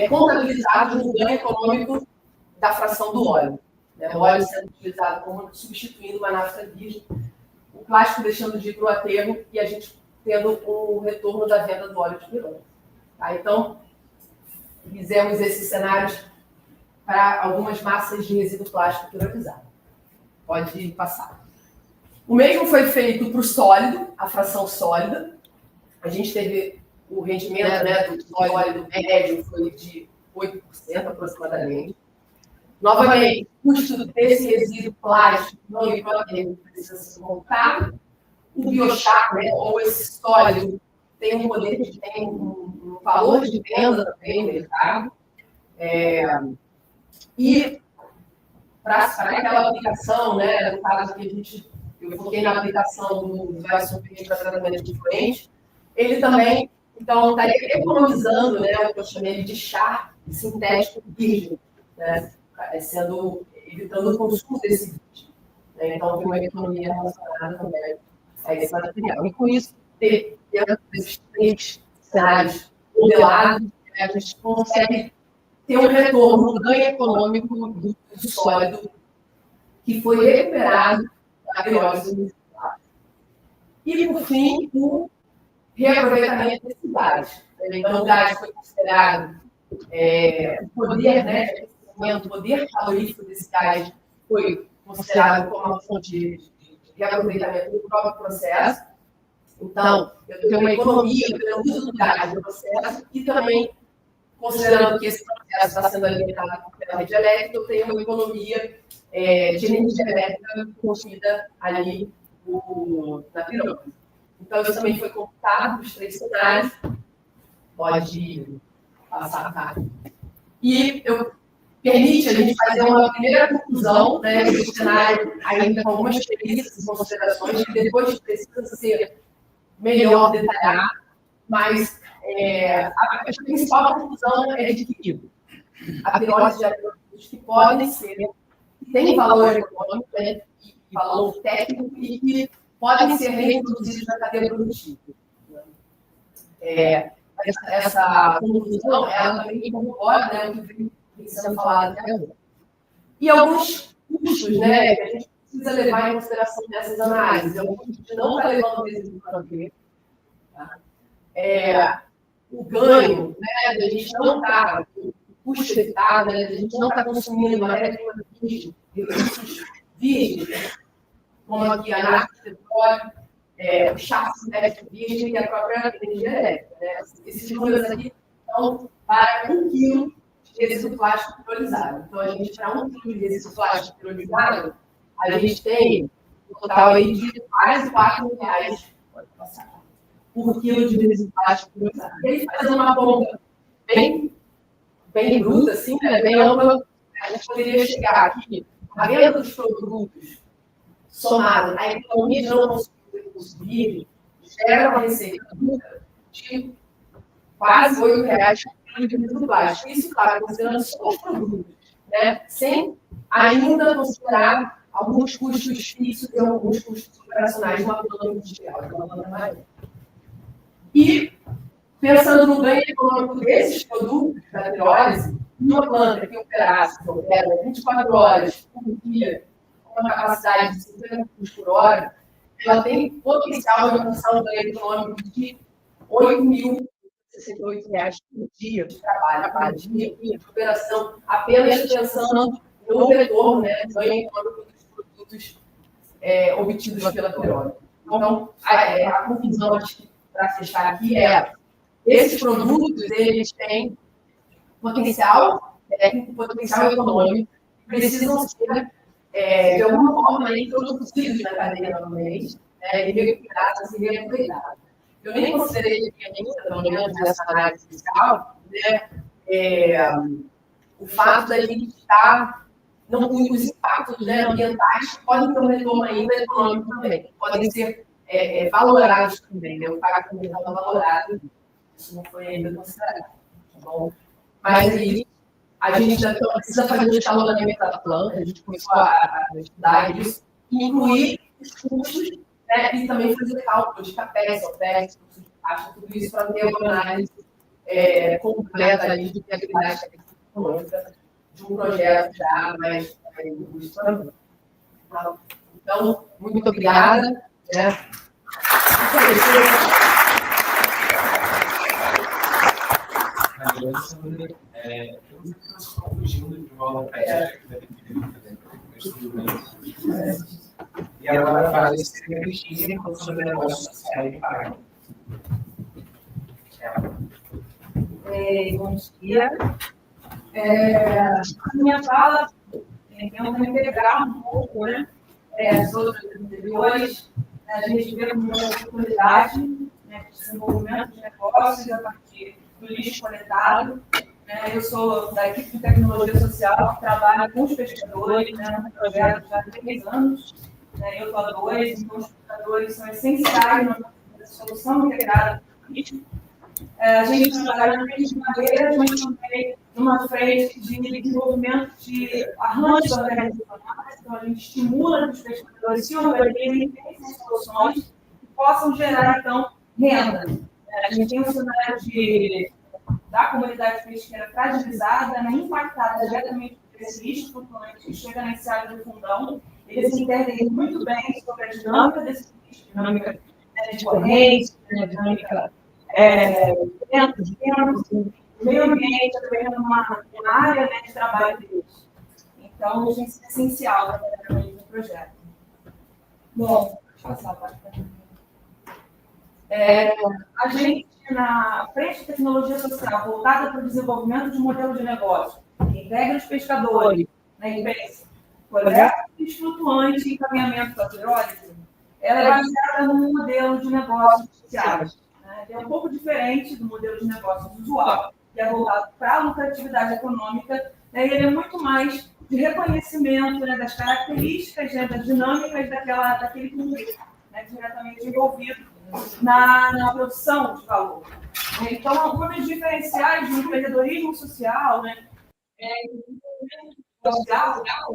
contabilizados no ganho econômico da fração do óleo. Né? O óleo sendo utilizado como substituindo uma nafta virgem, o plástico deixando de ir para o aterro e a gente tendo o retorno da venda do óleo de pirólise. Tá? Então, fizemos esses cenários para algumas massas de resíduo plástico pirolizado. Pode passar. O mesmo foi feito para o sólido, a fração sólida. A gente teve o rendimento, né, do sólido médio foi de 8% aproximadamente. Novamente, o custo desse resíduo plástico não ir para o aterro precisa ser montado. O biochar, né, ou esse sólido tem um poder, tem um valor de venda também no mercado. E para aquela aplicação, né, no caso que eu foquei na aplicação do vasopressor para tratamento de doente, ele também, então, estaria economizando, né, o que eu chamei de chá sintético virgem, né, evitando o consumo desse virgem. Né, então, tem uma economia relacionada também a esse material. E com isso, dentro desses 3 cenários modelados, a gente consegue ter um retorno, um ganho econômico do sólido que foi recuperado da pirólise municipal. E, por fim, o reaproveitamento desse gás. Então, o gás foi considerado, o poder, né, o poder calorífico desse gás foi considerado como uma fonte de reaproveitamento do próprio processo. Então, eu tenho uma economia pelo uso do gás no processo e também, considerando que esse processo está sendo alimentado pela rede elétrica, eu tenho uma economia de energia elétrica consumida ali na pirâmide. Então, isso também foi computado nos 3 cenários. Pode passar, tá? E permite a gente fazer uma primeira conclusão, né, do cenário, ainda com algumas premissas e considerações, que depois precisa ser melhor detalhado, mas a principal conclusão é de que a pirólise de produtos que podem ser, que têm valor econômico, né, e valor técnico, e que podem ser reintroduzidos na cadeia produtiva. Essa conclusão, ela também corrobora, né, o que vem sendo falado até agora. E alguns custos, né, que a gente precisa levar em consideração nessas análises. É o custo de não estar levando resíduo para ver. O ganho, né, da gente não estar, o custo evitado, né, da gente não estar consumindo matéria-prima recursos virgens, como aqui a análise de petróleo, o chá sintético virgem e a própria energia elétrica. Né? Esses números aqui são para 1 quilo de resíduo plástico pirolizado. Então, a gente, para 1 quilo de resíduo plástico pirolizado, a gente tem um total aí de quase R$4 por quilo de resíduo plástico pirolizado. E aí, fazendo uma conta bem bruta, assim, né? Bem ampla, a gente poderia chegar aqui, a venda dos produtos somado à economia de não consumo de recursos livres, gera uma receita bruta de quase R$8 por quilo de resíduo plástico. Isso, claro, considerando só os produtos, né? Sem ainda considerar alguns custos fixos e alguns custos operacionais de uma planta industrial, de uma planta marinha. E, pensando no ganho econômico desses produtos da pirólise, numa planta que operasse 24 horas por dia, com uma capacidade de 50 kg por hora, ela tem potencial de alcançar um ganho econômico de R$8.068 por dia de trabalho, por dia, de operação, apenas pensando no retorno, né, do ganho econômico dos produtos obtidos pela pirólise. Então, a conclusão, para fechar aqui, esses produtos, eles têm potencial técnico, potencial econômico, precisam ser, de alguma forma, introduzidos na cadeia novamente, e recuperados e reaproveitados. Eu nem considerei que ainda, pelo menos nessa análise fiscal, né, o fato da gente estar, os impactos, né, ambientais podem ter um retorno ainda econômico também, podem ser valorados também, né, o impacto ambiental valorado. Isso não foi ainda considerado, tá bom? Mas aí, a gente ainda precisa fazer o escalonamento da planta, a gente começou a estudar isso, e incluir os custos, né, e também fazer cálculo de CAPEX, OPEX, custo de taxa, tudo isso para ter uma análise completa ali de viabilidade econômica de um projeto já mais robusto também. Então, muito obrigada. Né? E agora faz esse registro sobre negócios sociais de pagamento. Bom dia. A minha fala tenta integrar um pouco, né, as outras anteriores. A gente vê como uma oportunidade, né, né, de desenvolvimento de negócios a partir do lixo coletado. Eu sou da equipe de tecnologia social que trabalha com os pescadores, no projeto já há 3 anos. Eu estou há 2, então os pescadores são essenciais na solução integrada do lixo. A gente trabalha na frente de madeiras, mas também numa frente de desenvolvimento de arranjos organizacionais. Então, a gente estimula que os pescadores se organizem, pensem soluções que possam gerar, então, renda. A gente tem um cenário da comunidade pesqueira fragilizada, impactada diretamente por esse lixo flutuante que chega nesse área do fundão. Eles entendem muito bem sobre a dinâmica desse lixo, dinâmica de corrente, dinâmica de tempos, meio ambiente, também uma área de trabalho deles. Então, a gente é essencial no projeto. Bom, deixa eu passar a parte. A gente, na frente de tecnologia social, voltada para o desenvolvimento de um modelo de negócio, que integra os pescadores, e pensa, coleta de lixo flutuante e encaminhamento para a pirólise, ela é baseada num modelo de negócios sociais. É um pouco diferente do modelo de negócios usual, que é voltado para a lucratividade econômica, e ele é muito mais de reconhecimento das características, das dinâmicas daquele público, diretamente envolvido na produção de valor. Então, um dos diferenciais do empreendedorismo social,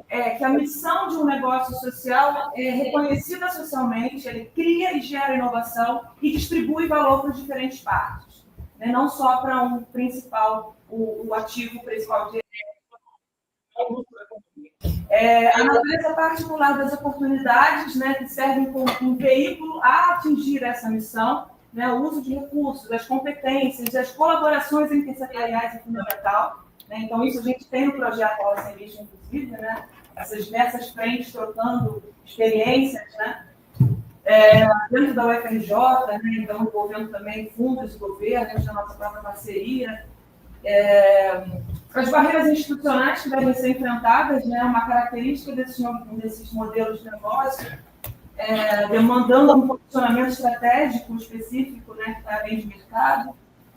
é que a missão de um negócio social é reconhecida socialmente, ele cria e gera inovação e distribui valor para as diferentes partes, não só para um principal, o ativo principal de a natureza particular das oportunidades, que servem como um veículo a atingir essa missão, o uso de recursos, as competências, as colaborações intersetoriais é fundamental. Então, isso a gente tem no projeto Aula Sem Lixo, inclusive, essas diversas frentes trocando experiências, dentro da UFRJ, então envolvendo também fundos e governos, da nossa própria parceria. As barreiras institucionais que devem ser enfrentadas, uma característica desses modelos de negócio, demandando um posicionamento estratégico específico, que está além de mercado.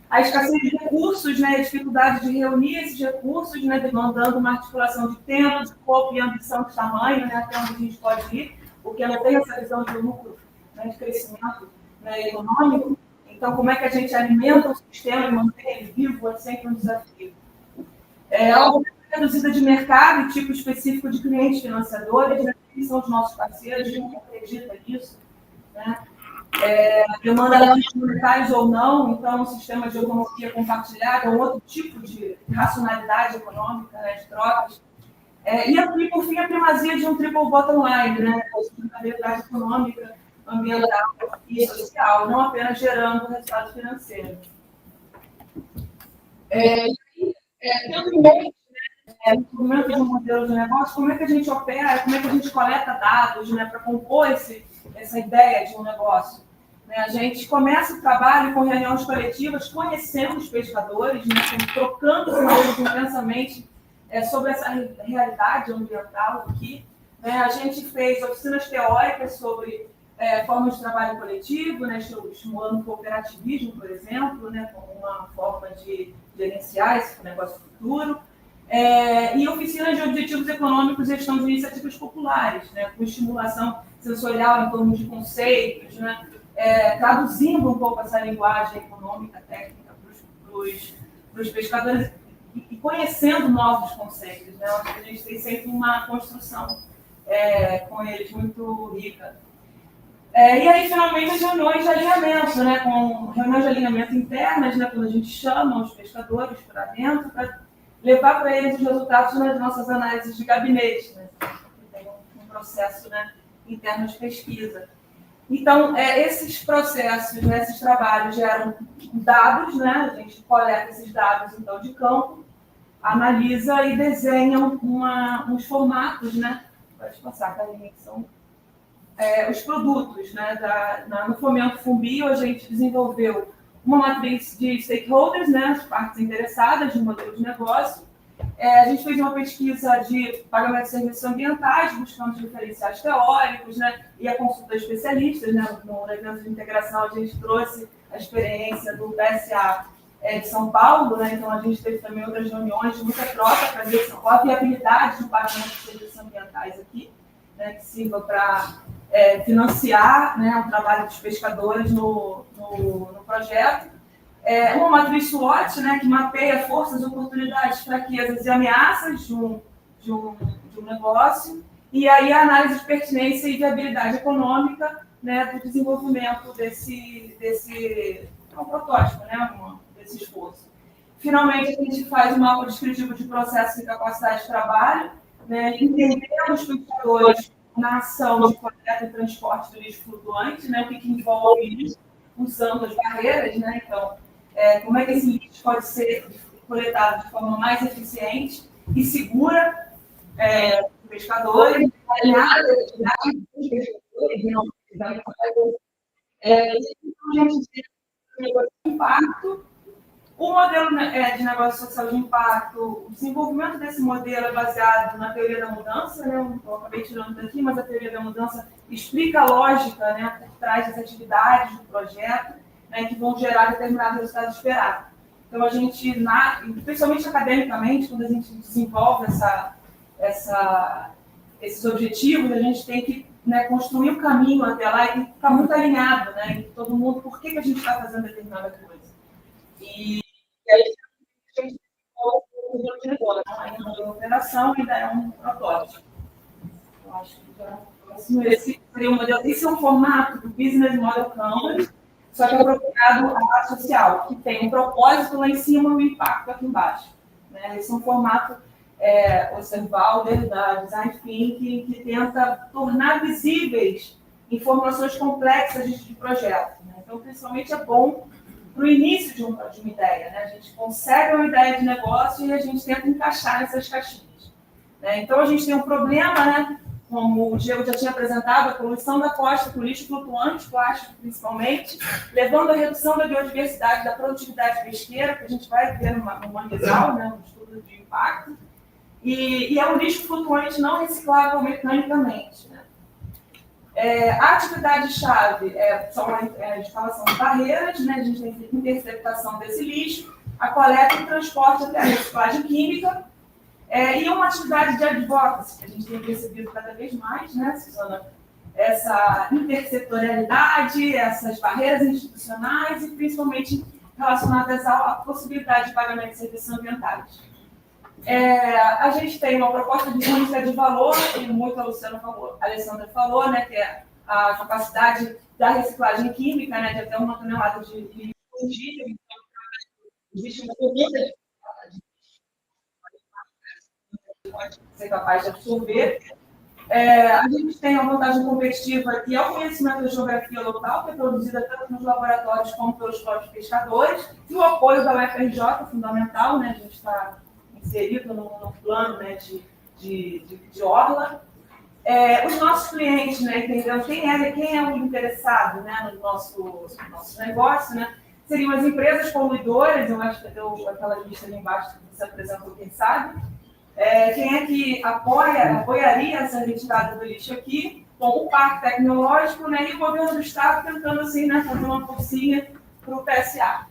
A escassez de recursos, a dificuldade de reunir esses recursos, demandando uma articulação de tempo, de corpo e ambição de tamanho, até onde a gente pode ir, porque não tem essa visão de lucro, de crescimento econômico. Então, como é que a gente alimenta o sistema e mantém ele vivo é sempre um desafio. A reduzida de mercado e tipo específico de clientes financiadores, que são os nossos parceiros, a gente acredita nisso, demanda de monetários ou não, então um sistema de economia compartilhada, ou outro tipo de racionalidade econômica, de trocas. E, por fim, a primazia de um triple bottom line, a sustentabilidade econômica, ambiental e social, não apenas gerando resultado financeiro. Tendo em mente o desenvolvimento de um modelo de negócio, como é que a gente opera, como é que a gente coleta dados para compor essa ideia de um negócio. A gente começa o trabalho com reuniões coletivas, conhecendo os pescadores, trocando com eles intensamente sobre essa realidade ambiental aqui. A gente fez oficinas teóricas sobre formas de trabalho coletivo, estimulando o cooperativismo, por exemplo, como uma forma de gerenciar esse negócio futuro. E oficinas de objetivos econômicos e gestão de iniciativas populares, com estimulação sensorial em torno de conceitos, traduzindo um pouco essa linguagem econômica, técnica para os pescadores e conhecendo novos conceitos. A gente tem sempre uma construção com eles muito rica. E aí, finalmente, as reuniões de alinhamento, com reuniões de alinhamento internas, quando a gente chama os pescadores para dentro, para levar para eles os resultados das nossas análises de gabinete, tem um processo interno de pesquisa. Então, esses processos, esses trabalhos geram dados, a gente coleta esses dados, então, de campo, analisa e desenha uns formatos, pode passar, Carlinhos, que são os produtos. No Fomento Fumbio, a gente desenvolveu uma matriz de stakeholders, as partes interessadas no modelo de negócio, A gente fez uma pesquisa de pagamento de serviços ambientais, buscando diferenciais teóricos, né, e a consulta de especialistas, né, no evento de integração a gente trouxe a experiência do PSA de São Paulo, né, então a gente teve também outras reuniões de muita troca para ver qual a viabilidade do pagamento de serviços ambientais aqui, né, que sirva para financiar, né, o trabalho dos pescadores no projeto. Uma matriz SWOT, né, que mapeia forças, oportunidades, fraquezas e ameaças de um negócio, e aí a análise de pertinência e viabilidade econômica, né, do desenvolvimento desse protótipo, né, desse esforço. Finalmente, a gente faz um mapa descritivo de processo e capacidade de trabalho, né, entendendo os pescadores na ação de coleta e transporte do lixo flutuante, né, o que envolve isso, usando as barreiras, né, então, como é que esse lixo pode ser coletado de forma mais eficiente e segura para os pescadores, impacto. O modelo de negócio social de impacto, o desenvolvimento desse modelo é baseado na teoria da mudança, né? Eu acabei tirando daqui, mas a teoria da mudança explica a lógica, né, por trás das atividades do projeto, né, que vão gerar determinado resultado esperado. Então, a gente, principalmente academicamente, quando a gente desenvolve esses objetivos, a gente tem que, né, construir um caminho até lá e tem que ficar muito alinhado, né, em todo mundo, por que a gente está fazendo determinada coisa. E aí, a gente ainda é operação, ainda é um protótipo. Eu acho que esse seria um modelo. Esse é um formato do Business Model Canvas, só que é procurado a parte social, que tem um propósito lá em cima e um impacto aqui embaixo. Né? Esse é um formato Osterwalder, da Design Thinking, que tenta tornar visíveis informações complexas de projeto. Né? Então, principalmente, é bom para o início de uma ideia. Né? A gente consegue uma ideia de negócio e a gente tenta encaixar nessas caixinhas. Né? Então, a gente tem um problema, né? Como o Diego já tinha apresentado, a poluição da costa com lixo flutuante, plástico principalmente, levando à redução da biodiversidade, da produtividade pesqueira, que a gente vai ver no Manguezal, né, um estudo de impacto, e é um lixo flutuante não reciclável mecanicamente. Né? A atividade-chave são a instalação de barreiras, né, a gente tem a interceptação desse lixo, a coleta e transporte até a reciclagem química, e uma atividade de advocacy, que a gente tem percebido cada vez mais, né, Suzana? Essa intersetorialidade, essas barreiras institucionais e principalmente relacionadas à possibilidade de pagamento de serviços ambientais. A gente tem uma proposta de única de valor, que muito a Alessandra falou, né, que é a capacidade da reciclagem química, né, de até 1 tonelada de lixo. Então, existe uma pergunta de pode ser capaz de absorver. A gente tem uma vantagem competitiva que é o conhecimento da geografia local, que é produzida tanto nos laboratórios como pelos próprios pescadores, e o apoio da UFRJ, fundamental, né? A gente está inserido no plano, né, de orla. Os nossos clientes, né, entendendo quem é o interessado, né, no nosso negócio, né, seriam as empresas poluidoras, eu acho que deu aquela lista ali embaixo que você apresentou, quem sabe. Quem é que apoiaria essa retirada do lixo aqui? Bom, o Parque Tecnológico, né, e o governo do Estado tentando assim, né, fazer uma forcinha para o PSA.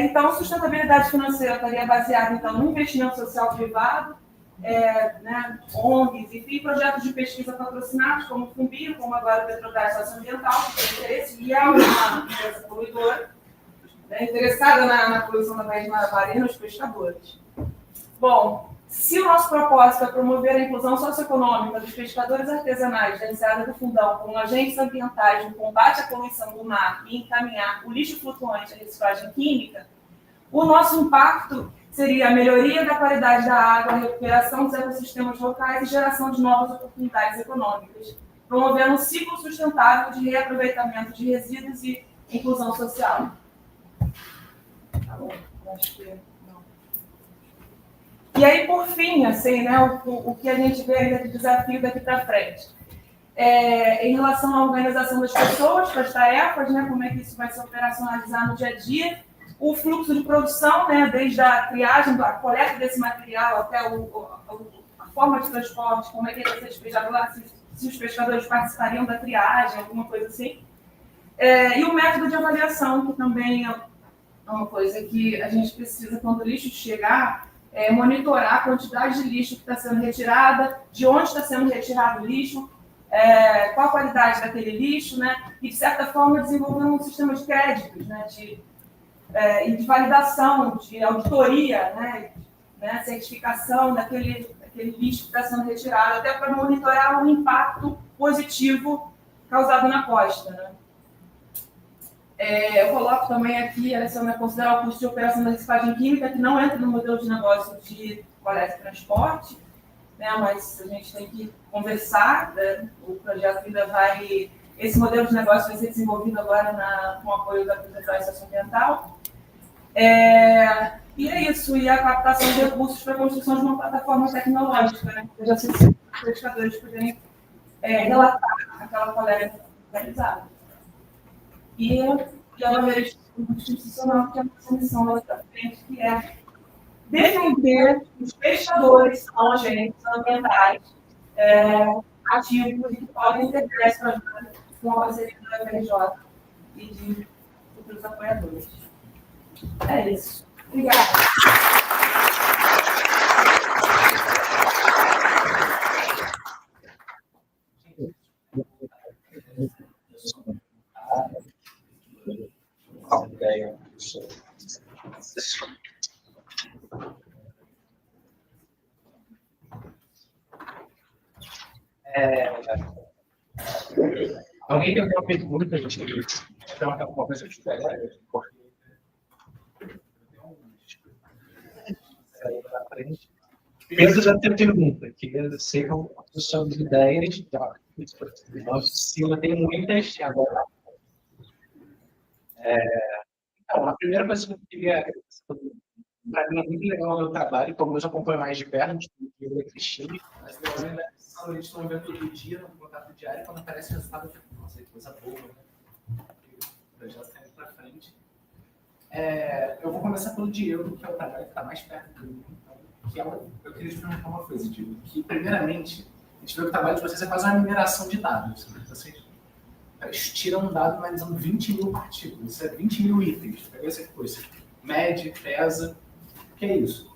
Então, sustentabilidade financeira estaria baseada então, no investimento social privado, né, ONGs, enfim, projetos de pesquisa patrocinados, como o Fumbio, como agora o Petrobras Socioambiental, que tem interesse, e é uma empresa poluidora, né, interessada na poluição da marinha e nos pescadores. Bom, se o nosso propósito é promover a inclusão socioeconômica dos pescadores artesanais da Enseada do Fundão como agentes ambientais no combate à poluição do mar e encaminhar o lixo flutuante à reciclagem química, o nosso impacto seria a melhoria da qualidade da água, a recuperação dos ecossistemas locais e geração de novas oportunidades econômicas, promovendo um ciclo sustentável de reaproveitamento de resíduos e inclusão social. Tá bom, acho que... E aí, por fim, assim, né, o que a gente vê ainda de desafio daqui para frente. Em relação à organização das pessoas, para as tarefas, né, como é que isso vai se operacionalizar no dia a dia, o fluxo de produção, né, desde a triagem, a coleta desse material até a forma de transporte, como é que ele vai ser despejado lá, se os pescadores participariam da triagem, alguma coisa assim. E o método de avaliação, que também é uma coisa que a gente precisa, quando o lixo chegar, monitorar a quantidade de lixo que está sendo retirada, de onde está sendo retirado o lixo, qual a qualidade daquele lixo, né? E, de certa forma, desenvolver um sistema de créditos, né? E de validação, de auditoria, né? Certificação daquele lixo que está sendo retirado, até para monitorar o impacto positivo causado na costa, né? Eu coloco também aqui, Alessandra, considerar o custo de operação da reciclagem química, que não entra no modelo de negócio de coleta e transporte, né? Mas a gente tem que conversar, né? O projeto ainda vai... Esse modelo de negócio vai ser desenvolvido agora com o apoio da Secretaria Socioambiental. E é isso, e a captação de recursos para a construção de uma plataforma tecnológica, né? Já sei se os pescadores poderem relatar aquela coleta realizada. E ela veio institucional, que é a nossa missão lá para frente, que é defender os pescadores são agentes ambientais ativos que podem integrar esse projeto com a parceria da FRJ e de outros apoiadores. É isso. Obrigada. Alguém tem alguma pergunta, gente? Tem alguma coisa que você Pedro já tem pergunta, que eu sei que eu sou de ideias. Nossa, Silva tem muitas agora. Então, a primeira coisa que eu queria... Para mim é muito legal o meu trabalho, como eu acompanho mais de perto, eu e a Cristina. Mas eu ainda a gente está vendo todo dia, no contato diário, quando aparece o resultado, eu fico, nossa, que coisa boa, né? O projeto está indo para frente. Eu vou começar pelo Diego, que é o trabalho que está mais perto do mim. Então, eu queria te perguntar uma coisa, Diego, que primeiramente, a gente vê que o trabalho de vocês é quase uma mineração de dados. Vocês tiram um dado analisando 20 mil partículas, isso é 20 mil itens. Pega essa coisa, mede, pesa, o que é isso?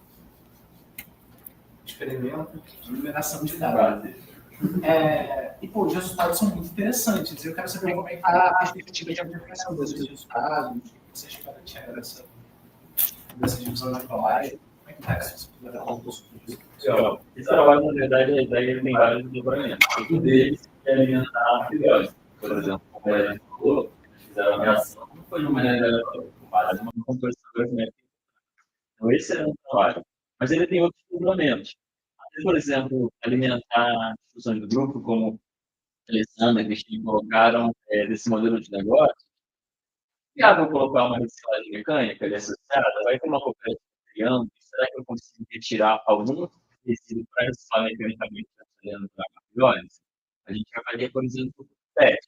Experimento de mineração de dados. E, os resultados são muito interessantes. Eu quero saber como é que está a perspectiva de aplicação desses resultados, o que você espera tirar dessa divisão da colagem. Como é que está essa Legal. Esse trabalho, na verdade, a ideia tem vários desdobramentos. Um deles é alimentar a filiose. Por exemplo, como a gente falou, fizeram a reação, não foi de uma maneira com base numa composição aritmética. Então, esse é um trabalho. Mas ele tem outros desdobramentos. Por exemplo, alimentar a discussão do grupo, como a Alessandra e a Cristina colocaram desse modelo de negócio, se eu vou colocar uma reciclagem mecânica ali associada, vai ter uma cooperativa criando, será que eu consigo retirar algum tecido para reciclar mecanicamente olhando para capilhões? A gente vai fazer, por exemplo, PET.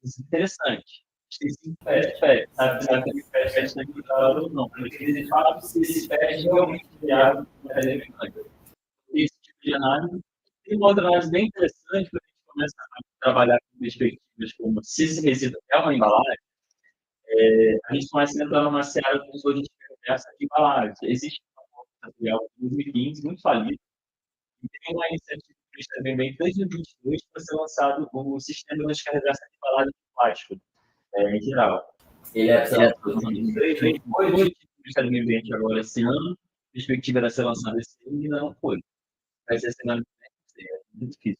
Isso é interessante. A gente tem 5 PET, sabe? Sabe que o PET está equilibrado ou não. Porque eles falam se esse PET realmente é criado na matéria mecânica. Esse tipo de análise. Tem uma outra análise bem interessante quando a gente começa a trabalhar com perspectivas como se esse resíduo é uma embalagem, a gente começa a entrar numa série de logística reversa de embalagens. Existe uma material de 2015 muito falido, e tem uma iniciativa também bem desde 2022 para ser lançado o sistema de logística reversa de embalagem de plástico, em geral. Ele é lançado em 2023, depois do Ministério do Meio Ambiente agora esse ano, a perspectiva era ser lançado esse ano e ainda não foi. Vai ser semana que vem, é muito difícil.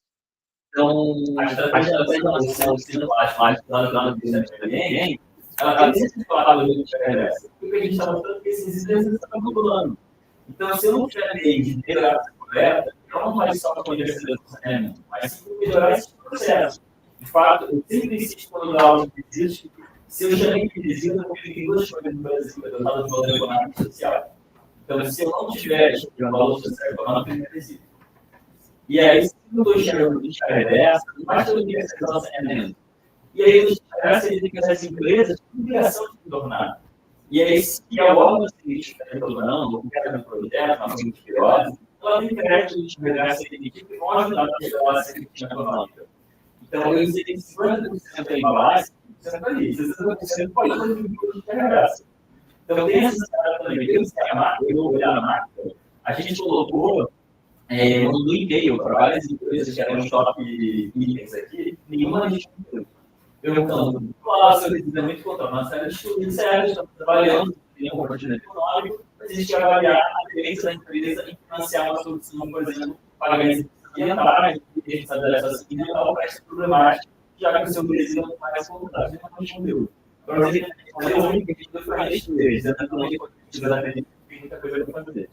Então, a estratégia da lançação do sistema plástico lá no Ministério do Meio Ambiente, ela está desse lado de logística reversa. Porque a gente está mostrando que esses resíduos estão acumulando. Então, se eu não tiver meio de melhorar essa coleta, eu não vai só acontecer esse saneamento, mas melhorar esse processo. De fato, eu sempre insisto quando dou aula de resíduos, se eu chamei de resíduo, eu tenho duas coisas no Brasil, eu estava de valor econômico e social. Então, se eu não tiver um valor social e econômico, eu tenho resíduo. E aí, se eu estou enxergando de reversa, não basta eu ter essa saneamento. E aí, ele tem que essas empresas com obrigação de retornar. E aí, se a órgão seguinte está retornando, ou quer um projeto, uma fonte de pirose, ela tem crédito de pegar CNPq que vão ajudar a melhorar a segurança econômica. Então, eu sei que 50% da embalagem, 50% ali, 60% pode ter graça. Então, tem essa história também. Eu vou olhar a máquina, a gente colocou no e-mail para várias empresas que eram top itens aqui, nenhuma a gente não perguntando, nossa, eu é muito contra nossa área de estudo, sério, estamos trabalhando, tem um comportamento econômico, mas a gente vai avaliar a diferença da empresa em financiar uma solução, por exemplo, pagamentos ambientais, que a gente sabe dessa ambiental para essa problemática, já que o seu Brasil não faz contato, não respondeu. Agora, você respondeu o único que a gente foi a gente deles, exatamente porque a gente tem muita coisa para fazer.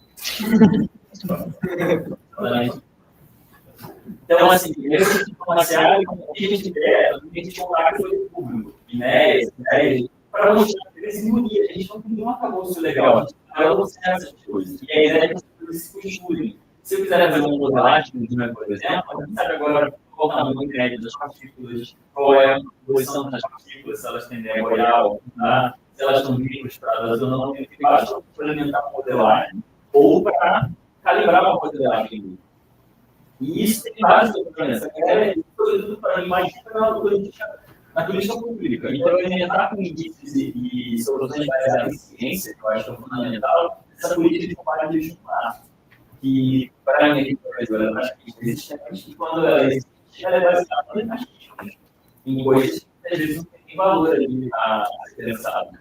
Então, assim, esse tipo comercial, o que a gente quer, a gente comprar foi o público, INES, para mostrar que eles unir. A gente não tem um arcabouço legal, a gente vai mostrar essas coisas. E a ideia é que as pessoas se costurem. Se eu quiser fazer uma modelagem, por exemplo, a gente sabe agora qual o tamanho médio das partículas, qual é a posição das partículas, se elas tendem a boiar ou não, se elas estão microestradas ou não, tem que basta implementar uma modelagem ou para calibrar uma modelagem. E isso tem várias diferenças. Tudo para mim mais na política pública. Então, alimentar com indícios e soluções baseadas em ciência, que eu acho que é fundamental, essa política de combate ao estimar. Que, para mim, professora, acho que existe, e quando ela existe, ela é baseada em estatísticas, em coisas que às vezes não tem valor ali a ser pensado.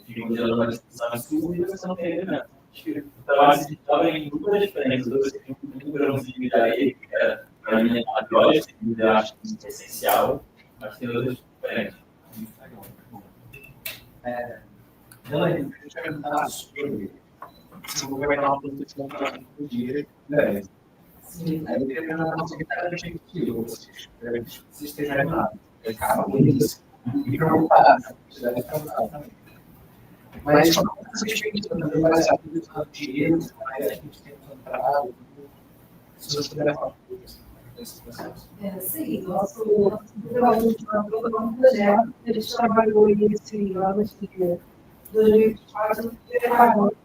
Ficam gerando uma discussão absurda e você não tem elemento. Então, assim, de trabalho em inúmeras diferenças. Você tem um grãozinho de areia, que é, para mim, a biologia, que eu acho que é essencial, mas tem outras diferentes. Elaine, eu te perguntar sobre se eu vou governar uma produção por dia, né? Sim, aí eu queria perguntar para você que está objetivo, vocês estejam animados, acaba com isso, e preocupado, você deve estar preocupado também. Mas como essa expectativa também vai ser aplicada no dinheiro, a gente tem encontrado, se você puder falar desse processo. Sim, nosso é um projeto, a gente trabalhou esse ano de 2024, preparando,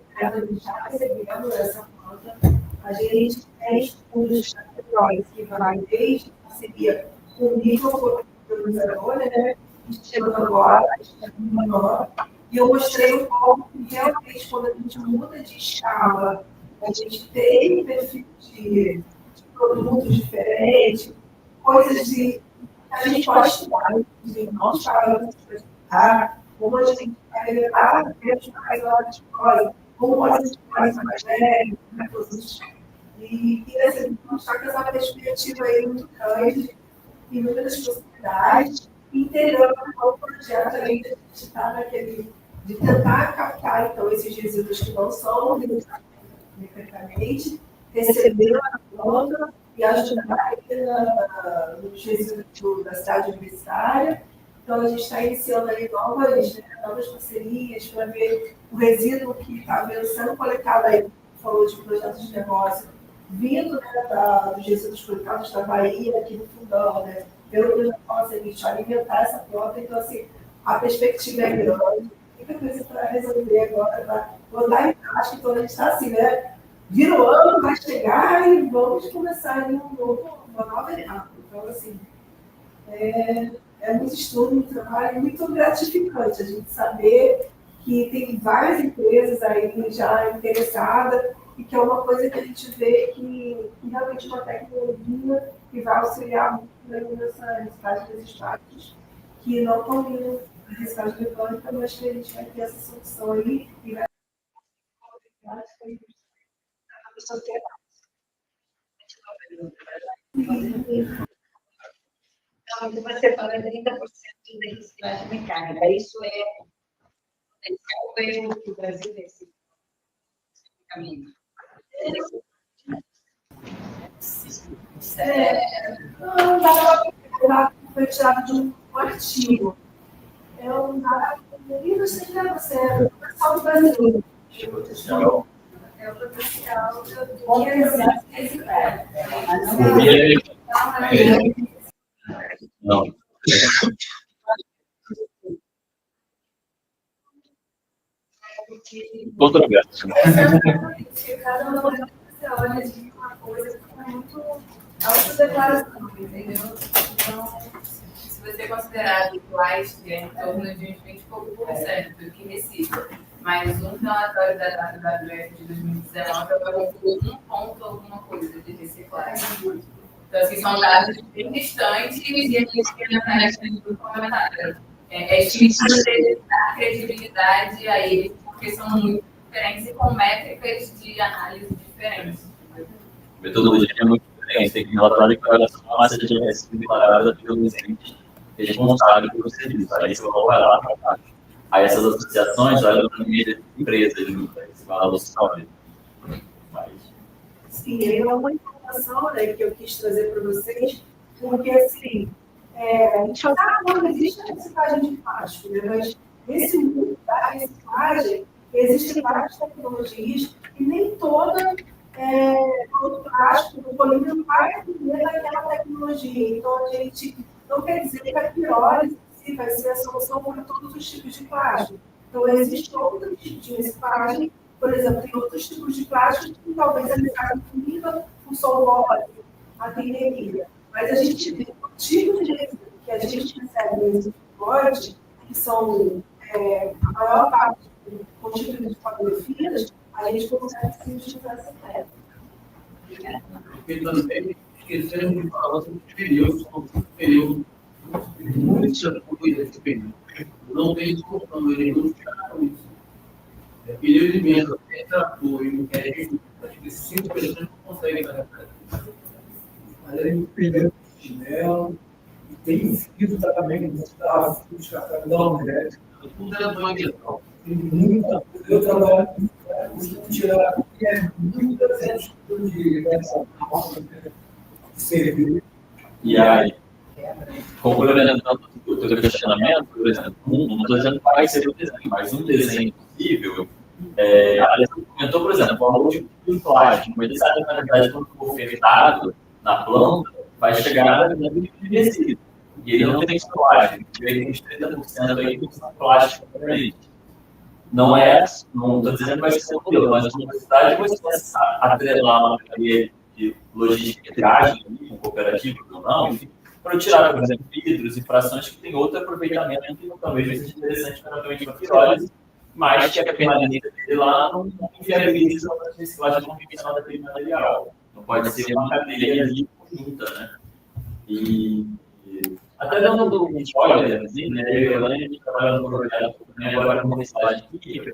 já recebendo essa conta. A gente tem estudos categóricos que vai desde a parceria com o microprodutor, né? Chegando agora, a gente está menor. E eu mostrei um pouco que realmente, quando a gente muda de escala, a gente tem perfil de produtos diferentes, coisas que a gente pode estudar, inclusive, não parâmetros para estudar, como a gente vai levar dentro mais horas de coisa, como a gente faz mais velho, e queria mostrar que essa perspectiva aí muito grande, inúmeras possibilidades, entendendo qual projeto a gente está naquele, de tentar captar, então, esses resíduos que não são mecanicamente, receber a conta e ajudar nos resíduos da cidade universitária. Então, a gente está iniciando aí novas parcerias para ver o resíduo que está sendo coletado aí, falou de projetos de negócio, vindo, né, dos resíduos coletados da Bahia, aqui no Fundão, né, pelo projeto Nossa Elite, alimentar essa planta. Então, assim, a perspectiva é grande. Muita coisa para resolver agora, para botar em prática. Então, a gente está assim, né? Vira o ano, vai chegar e vamos começar aí uma nova etapa. Então, assim, é muito estudo, muito trabalho, muito gratificante a gente saber que tem várias empresas aí já interessadas e que é uma coisa que a gente vê que realmente é uma tecnologia que vai auxiliar muito nessa reciclagem desses plásticos que não estão indo na reciclagem mecânica, mas que a gente vai ter essa solução aí e vai Então, você fala 30% da reciclagem mecânica. Isso é o Brasil nesse caminho. Não dá para foi tirado de um artigo. É um dado que você é só do Brasil. É o potencial do Não. Controverso. Exatamente. Cada uma você olha de uma coisa que é muito autodeclaração, entendeu? Então, se você considerar que o Light é em torno de uns 20 e pouco por cento do que recicla, mas um relatório da WWF de 2019 vai concluir 1 ponto alguma coisa de reciclagem. Então, assim, são dados bem distantes e a gente tem na frente do comentário. É difícil dar credibilidade a eles, porque são muito diferentes e com métricas de análise diferentes. A metodologia é muito diferente. Tem que relatar a declaração da massa de resíduos declarada pelos entes responsáveis pelo serviço. Aí você vai lá para baixo. Aí essas associações olham para mídia de empresas, esse valor sólido. Sim, é uma informação, né, que eu quis trazer para vocês, porque assim, a gente fala, não existe a reciclagem de plástico, né? Mas nesse mundo da reciclagem existem várias tecnologias e nem todo plástico, o polímero vai atender daquela tecnologia. Então, a gente não quer dizer que a pirólise vai ser a solução para todos os tipos de plástico. Então, existem outros tipos de reciclagem. Por exemplo, tem outros tipos de plástico que talvez a reciclagem comigo, o solvório, a atenderia. Mas a gente vê o tipo de resíduo que a gente recebe nesse pacote, que são a maior parte constituídos de fotografias, a gente consegue se utilizar essa técnica. Porque também esquecemos de falar sobre os períodos, muita coisa desse período. Não tem discussão, eles não ficaram isso. Período imenso, até apoio, que a gente, acho que 5 pessoas não conseguem fazer. Mas aí o primeiro chinelo, e tem sido também Gustavo, os cafés da mulher. Tudo é uma questão. Tem muita coisa. Eu trabalho com tirar muitas vezes de serviço. E aí, complementando o teu questionamento, por exemplo, não estou dizendo que vai ser o desenho, mas um desenho possível. A Alessandra comentou, por exemplo, o valor de plástico, mas ele sabe que, na verdade, quando for ofertado na planta, vai chegar no nível de resíduo. E ele não tem plástico, ele tem 30% aí de plástico para ele. Não estou dizendo que vai ser o modelo, mas a universidade vai se atrelar uma cadeia de logística de triagem, com cooperativas ou não, enfim, para tirar, por exemplo, vidros e frações que têm outro aproveitamento e talvez seja interessante para a pirólise, mas que a permanência dele lá não inviabiliza a reciclagem convencional daquele material. Não pode ser uma cadeia ali conjunta, né? E até dando um spoiler, assim, né? Eu e a Elaine, a gente trabalha no projeto agora com reciclagem química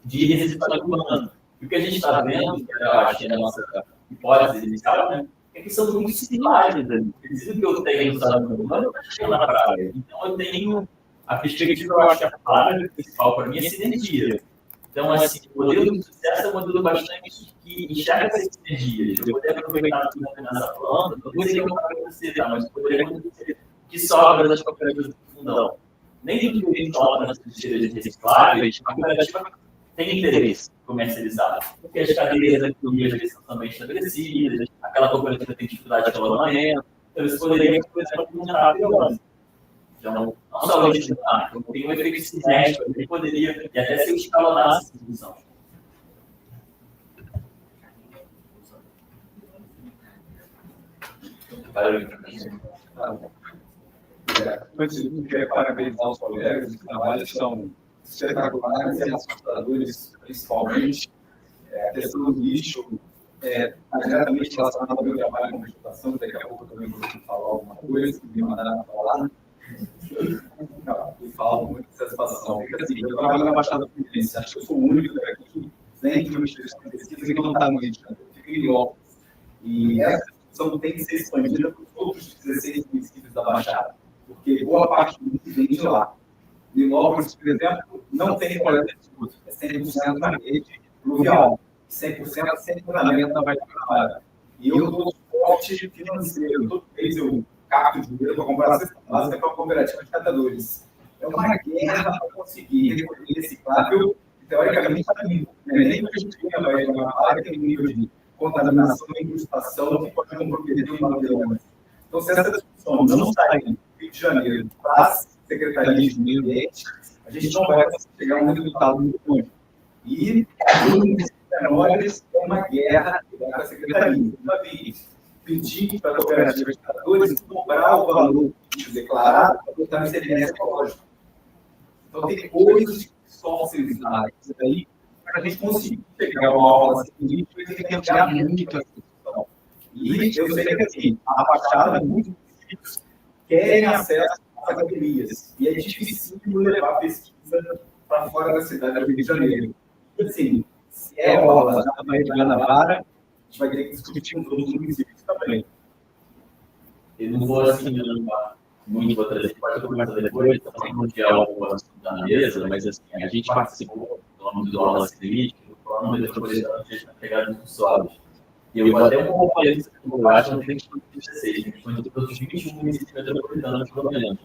de reciclagem urbana. E o que a gente está vendo, que eu acho que é a nossa hipótese inicial, né? É que são muito similares. O que eu tenho no estado urbano, eu estou na praia. Então, eu tenho a perspectiva, eu acho que a palavra principal para mim é sinergia. Então, assim, o modelo de sucesso é um modelo bastante que enxerga essas sinergias. Eu poderia aproveitar tudo nessa planta, não sei como vai acontecer, mas poderia acontecer que sobra das cooperativas do fundão. Nem tudo que a gente coloca nas lixeiras recicláveis, a cooperativa tem interesse em comercializar. Porque as cadeias da economia já são também estabelecidas, aquela cooperativa tem dificuldade de relacionamento, então eles poderiam, por exemplo, aumentar a pirólise. Então, não só legislar, então tem um efeito sinérgico, ele poderia, e até se eu escalonasse a discussão. Antes de tudo, quero parabenizar os colegas, os trabalhos são espetaculares e assustadores, principalmente. A questão do lixo diretamente relacionada ao meu trabalho com vegetação, daqui a pouco eu também vou falar alguma coisa que me mandaram falar. Eu falo muito de satisfação. Porque assim, eu trabalho na Baixada Fluminense, acho que eu sou o único daqui que vem de uma instituição de pesquisa que não está no Rio de Janeiro, fica em Lopes. E essa discussão tem que ser expandida para os outros 16 municípios da Baixada, porque boa parte do mundo vem de lá. Nilópolis, por exemplo, não tem coleta de esgoto, é 100% na rede fluvial, 100% sem tratamento na Baía da Guanabara. E eu dou suporte financeiro, toda vez eu capto dinheiro para comprar a cesta básica para a cooperativa de catadores. É uma guerra para conseguir recolher reciclável, teoricamente, está limpo. Nem porque a gente tem a Baía da Guanabara, tem um nível de contaminação e incrustação que pode comprometer o modelo. Então, se essa discussão não sair do Rio de Janeiro para as secretarias de meio ambiente, a gente não vai chegar a um resultado muito bom. E os menores é uma guerra com a secretaria. Uma vez pedir para a cooperativa de tratadores dobrar o valor declarado para botar no ICMS ecológico. Então, tem coisas que só ser usadas aí para a gente conseguir pegar uma aula seguinte e tem que ampliar muito a discussão. E eu sei que, assim, a Baixada, muitos municípios querem acesso às academias. E é difícil levar a pesquisa para fora da cidade do Rio de Janeiro. E, assim, se é rola na Bahia de Guanabara, a gente vai ter que discutir com todos os municípios também. Eu não vou assim muito, vou trazer, pode começar depois, também não tirar o assunto da mesa, mas assim, a gente participou do âmbito do aula crítica, do plano metropolitano de pegada dos usuários. E eu vou até um pouco falei isso, eu acho que não tem questão de 16, tem questão de todos os 21 municípios metropolitanos, pelo menos.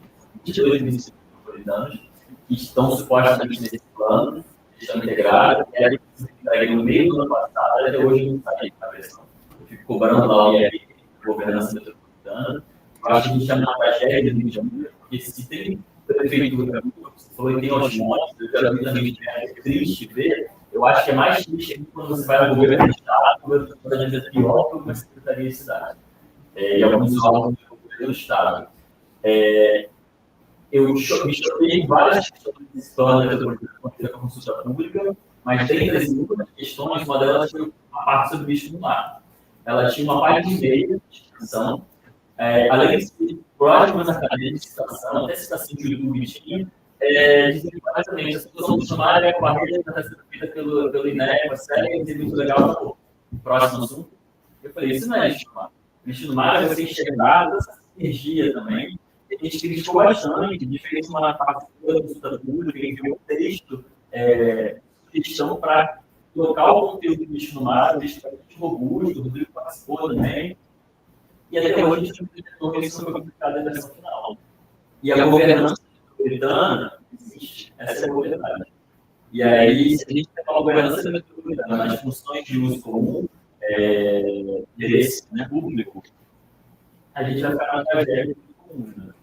22 municípios metropolitanos que estão supostamente nesse plano, estão integrados, e aí entregue no meio do ano passado, até hoje não sai a versão. Eu fico cobrando lá o IRI, governança metropolitana. Eu acho que a gente chama de tragédia do Rio de Janeiro, porque se tem prefeitura, você falou que tem os montes, eu já vi também que é triste ver, eu acho que é mais triste quando você vai no governo do Estado, o governo do Estado é pior que uma secretaria de cidade. E alguns órgãos do governo do Estado. Eu me choquei em várias questões desse plano da consulta pública, mas dentre as muitas questões, uma delas foi a parte sobre o bicho no mar. Ela tinha uma página e meia de discussão, além de próximas academias de citação, até citação de YouTube tinha, dizendo que basicamente a situação do chamar é uma rede que está sendo feita pelo INEP, série, é muito legal. Próximo assunto. Eu falei, isso não é lixo no mar. Lixo no mar é você enxergar essa sinergia também. A gente criticou bastante, a gente fez uma participação da consulta pública, enviou um texto, sugestão para colocar o conteúdo do lixo no mar, um texto bastante robusto, o Rodrigo participou também. E até hoje a gente não tem isso complicado na versão final. E a governança metropolitana existe, essa é a verdade. E aí, se a gente tem uma governança metropolitana nas funções de uso comum, interesse público, a gente vai ficar na tragédia comum, né?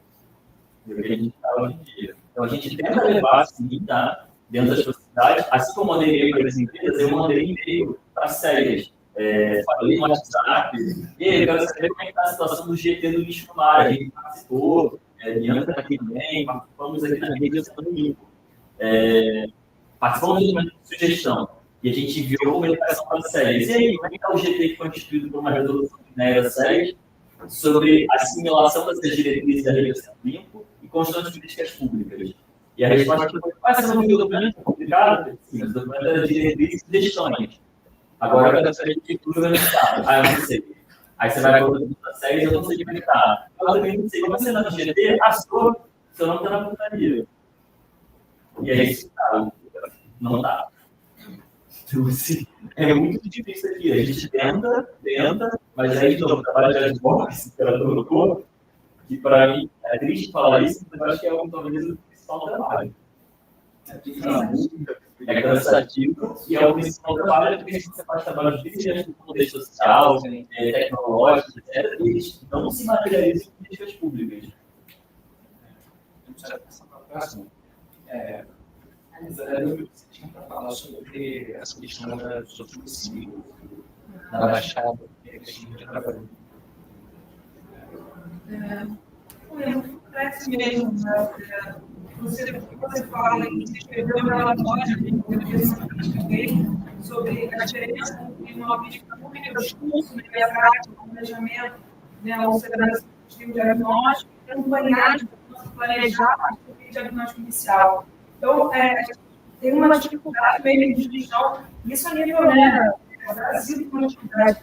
É o que a gente está hoje em dia. Então, a gente tenta levar, sim, tá, dentro das sociedades, assim como eu mandei e-mail para as empresas, eu mandei e-mail para as séries. Falei no WhatsApp, e eu quero saber como é que está a situação do GT do lixo no mar. A gente participou, Bianca está aqui também, participamos aqui na rede do Limpo. Participamos de uma sugestão, e a gente enviou comunicação para as séries. E aí, como é que está o GT que foi instituído por uma resolução da série sobre a assimilação dessas diretrizes da rede do Limpo e construção de políticas públicas? E a resposta foi: você não viu o documento? Complicado? Sim, o documento era diretrizes e sugestões. Agora eu quero saber de tudo organizado. Eu não sei. Aí você vai para outra série e eu não sei como é que está. Eu também não sei. Você não GT? Seu nome está na portaria. E é isso que está. Não está. Então, assim, é muito difícil aqui. A gente tenta, mas aí o trabalho de advocacy que ela colocou, que para mim é triste falar isso, mas eu acho que é talvez o principal trabalho. É cansativo e é o principal trabalho, porque você faz trabalho difícil no contexto social, tecnológico, etc. E eles não se materializam em políticas públicas. Você tinha para falar sobre essa questão da suicídio, da Baixada, que a gente já trabalhou. Parece mesmo, né? Você fala em escrever um relatório sobre a diferença entre uma política pública, o discurso, a prática, o planejamento, o segurança do diagnóstico, e acompanhar, planejar o diagnóstico inicial. Então, tem uma dificuldade meio de gestão, isso a nível, o Brasil tem uma dificuldade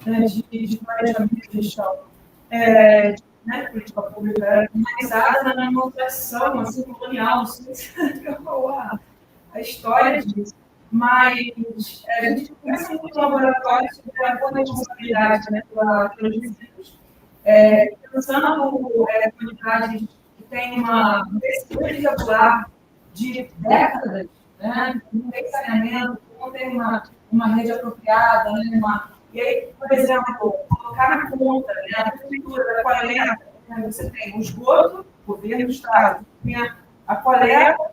de planejamento de gestão. Política pública organizada na tradição assim, colonial, não sei se a história disso. Mas a gente começa muito no laboratório sobre a boa responsabilidade pelos resíduos. Pensando em comunidades que têm uma pesquisa irregular de décadas, não tem saneamento, não tem uma rede apropriada, e aí, por exemplo, colocar na conta, a prefeitura da coleta, você tem o esgoto, o governo do estado, tem a coleta,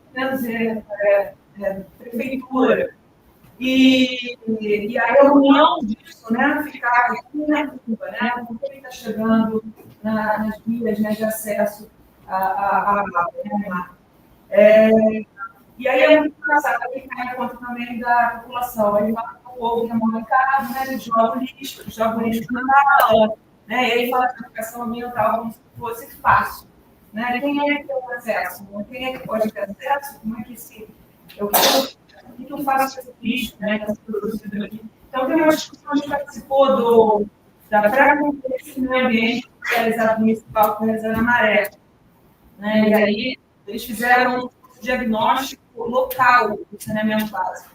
prefeitura. E a reunião disso, né, ficava aqui na curva, né, como ele está chegando nas vias, né, de acesso à água. E aí é muito engraçado, ele cai em conta também da população. Ele fala que o povo que é mal educado, né, ele joga o lixo na aula, né, e ele fala que a educação ambiental como se fosse fácil. Né? Quem é que tem acesso? Quem é que pode ter acesso? Como é que o que eu faço com esse lixo, né, que está produzido aqui? Então, tem uma discussão, a gente participou da pré-conferência do meio ambiente realizada municipal, realizada na Maré. Né? E aí, eles fizeram um diagnóstico local do saneamento básico.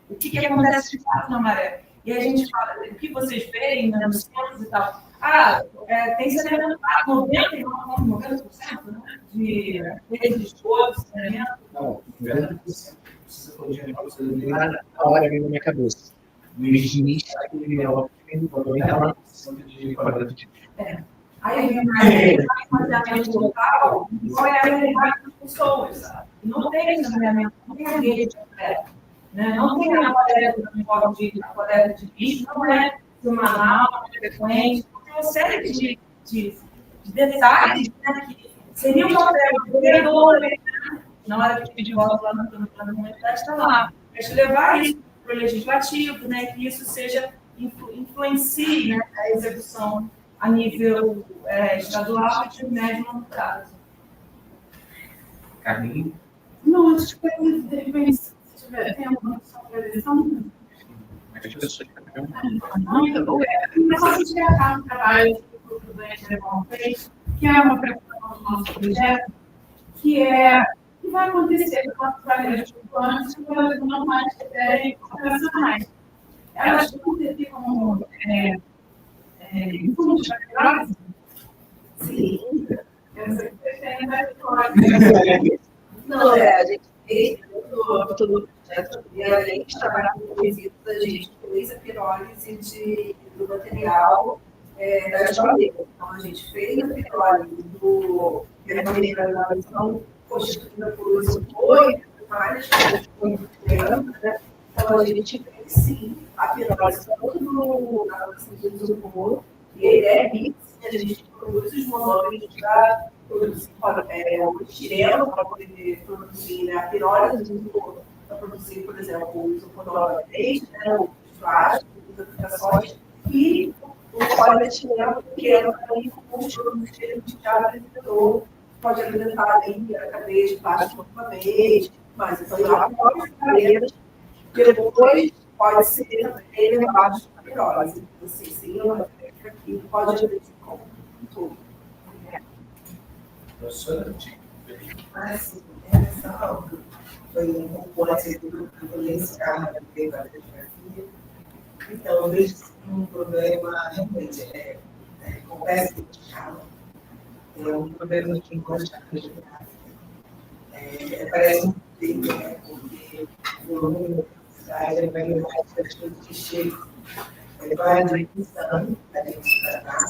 O que acontece de fato na Maré? E aí a gente fala, o que vocês veem, né, nos centros e tal. Tem saneamento básico, 90%, né, de redes de esgoto, saneamento. Não, 90%. Você falou de negócio na hora veio na minha cabeça. No início, aquele é 99% de qualidade de vida. Aí vem mais saneamento local, qual é a realidade das pessoas, sabe? Não tem saneamento, não tem a rede completa. Né? Não tem a coleta de lixo, não é semanal, não é frequente, tem uma série de detalhes, né, que seria um papel do vereador, né, na hora de pedir voto lá no plano de mobilidade, está lá. Mas levar isso para o legislativo, né, que isso influencie, né, a execução a nível estadual e de médio e longo prazo. Carlinhos? Não, acho que de repente, tem alguma socialização? Mas as pessoas Mas só se tiver um trabalho que o Dante Leão fez, que é uma preocupação do nosso projeto, que vai acontecer com as barreiras urbanas que não mais terem operacionais. Elas vão ter como fundos maiores? Sim. Essa questão é vitória. Não, a gente fez todo o projeto e além de trabalhar com visitas, a gente fez a pirólise do material da geodesia. Então, a gente fez a pirólise do mineralização constituída por isopor e várias coisas né? Então, a gente fez, sim, a pirólise todo na do isopor e a ideia é que a gente produz os monómeros para produzir o estireno para poder produzir, né, a pirólise do isopor para produzir, por exemplo, o isopor novamente, né, os plásticos, as aplicações e o polietileno, que é também com os produtos que a gente já apresentou, pode alimentar aí a cadeia de plástico novamente, mas então há várias cadeias que depois pode ser também levado para a pirólise. Assim, sim, uma técnica que pode alimentar com tudo. Professora, sim, essa foi um pouco antes do violência da geografia. Então, eu vejo um problema realmente complexo de escala. É um problema que encosta a geografia. Parece um tempo, né? Porque o volume da cidade vai levar as coisas que chegam. Vai pensando a gente tratar.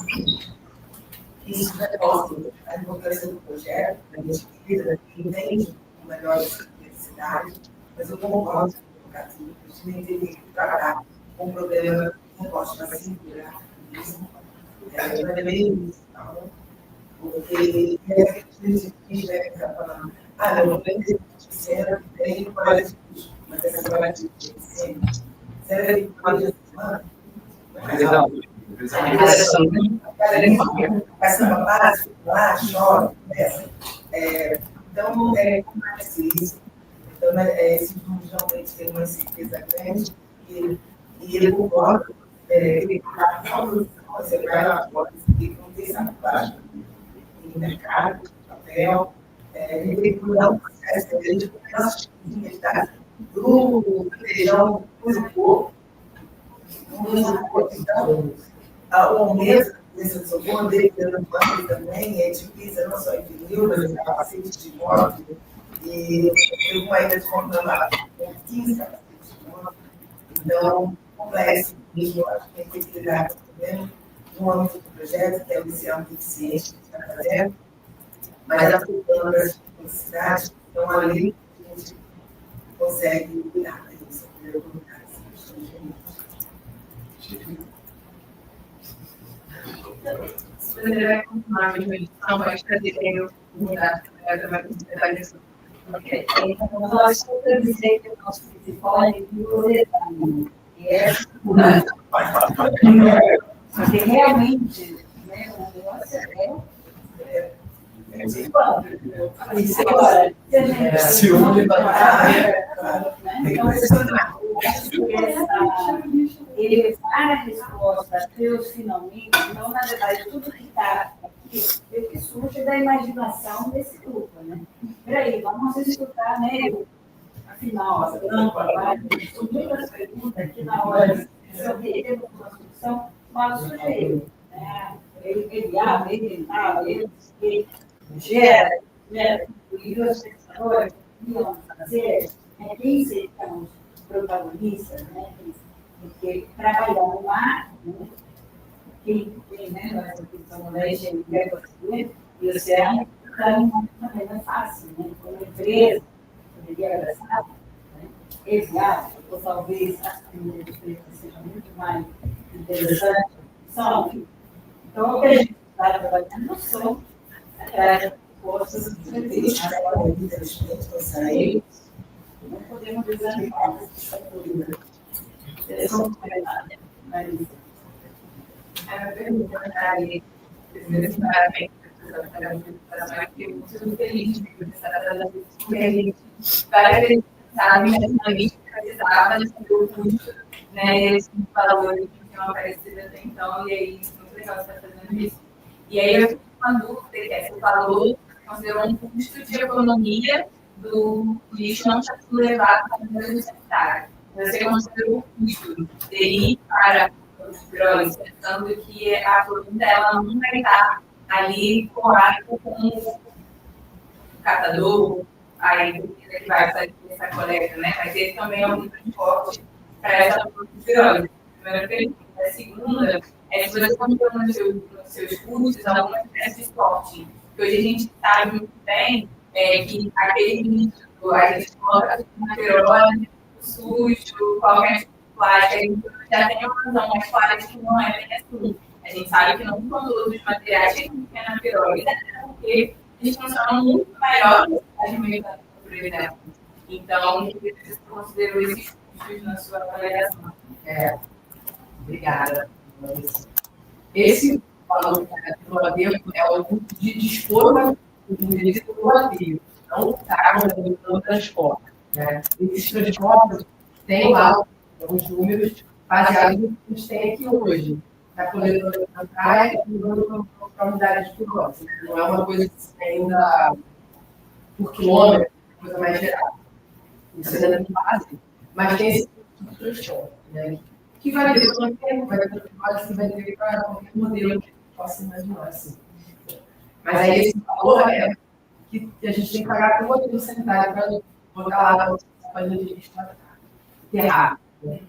Isso reforça a importância do projeto, a gente entende o melhor das necessidades, mas eu concordo com o Catinho, a gente nem tem que tratar com um problema que não posso mais segurar isso. Não é bem isso, não. Porque a gente deve estar falando, não tem que ser, tem que falar de custo, mas essa palavra de cena, serve de uma semana. Essa base lá, chora, então, como é isso? Então, esses números realmente têm uma certeza grande e ele concorda que você vai lá fora e não tem essa parte no mercado, papel, ele tem que mudar o processo, a gente começa a identidade do feijão, do corpo, então, o aumento desse socorro dele pelo banco também é difícil, não só em vinil, mas em capacete de moto. E teve uma ida de compra lá com 15 capacetes de moto. Então, complexo mesmo, eu acho que tem que lidar com o problema no âmbito do projeto, que é o inicial eficiente que está fazendo, mas afetando as necessidades que estão ali, a gente consegue cuidar disso. Eu vou colocar essa questão de Se você vai continuar a mesma edição, pode trazer aí o mudar, vai completar isso. Ok. Então, nós estamos dizer que o nosso principal é biblioteca. E é porque realmente, né, o negócio é principal. Agora, se a gente elevar a resposta até os finalmente, então, na verdade, tudo que está aqui é que surge da imaginação desse grupo, né? Peraí, vamos escutar, né? Afinal, as plantas, são muitas perguntas que na hora de resolver uma solução, mas o sujeito, né? Ele abre, ele fala, ele gera, e os pensadores iam fazer, né? Quem seriam os protagonistas, né? Porque trabalhar no mar, né? Quem tem, né? Nós aqui estamos na engenharia e o oceano, também não é fácil, né? Como empresa, poderia abraçar, né? Exato, ou talvez as famílias de preto sejam muito mais interessantes, são. Então, o que a gente está trabalhando não são aquelas forças que não podemos desanimar essa cultura. São verdade, mas A pergunta aí, parabéns, porque eu estou muito feliz de começar a trazer isso, porque a gente vai pensar na mística que estava nesse grupo, né, esses valores que tinham aparecido até então, e aí, muito legal você estar fazendo isso. E aí, eu fico com uma dúvida, que é, você falou, considerou um custo de economia do lixo não está sendo levado para o mesmo sectário. Você considerou o custo de ir para os drones, pensando que a coluna dela não vai estar ali colada com o catador, a empresa que vai fazer essa coleta, né? Mas ele também é um transporte para essa coluna de drones. Primeira pergunta. A segunda é se você comprou nos seus cursos alguma espécie de esporte. Que hoje a gente sabe muito bem que aquele ministro, a gente coloca na perona, sujo, qualquer tipo de plástico, a gente já tem uma visão mais clara de que não é bem assim. A gente sabe que não são todos os materiais que tem na pirâmide, porque eles funcionam muito melhor que as mecanismos, por exemplo. Então, você considerou esses custos na sua avaliação? Obrigada. Esse valor é o custo de dispor do direito do navio, não está no transporte. Né? Esses transportes têm lá alguns números baseados no que a gente tem aqui hoje. Está coletando na praia e levando para a unidade de turbose. Não é uma coisa que se tem ainda por quilômetro, coisa mais geral. Isso ainda tem base, mas tem esse tipo de transporte, né? Que vai ter para qualquer qualquer modelo que possa imaginar. Assim. Mas aí esse valor é que a gente tem que pagar para o modelo sanitário para botar lá a palha de lixo para enterrar. Né?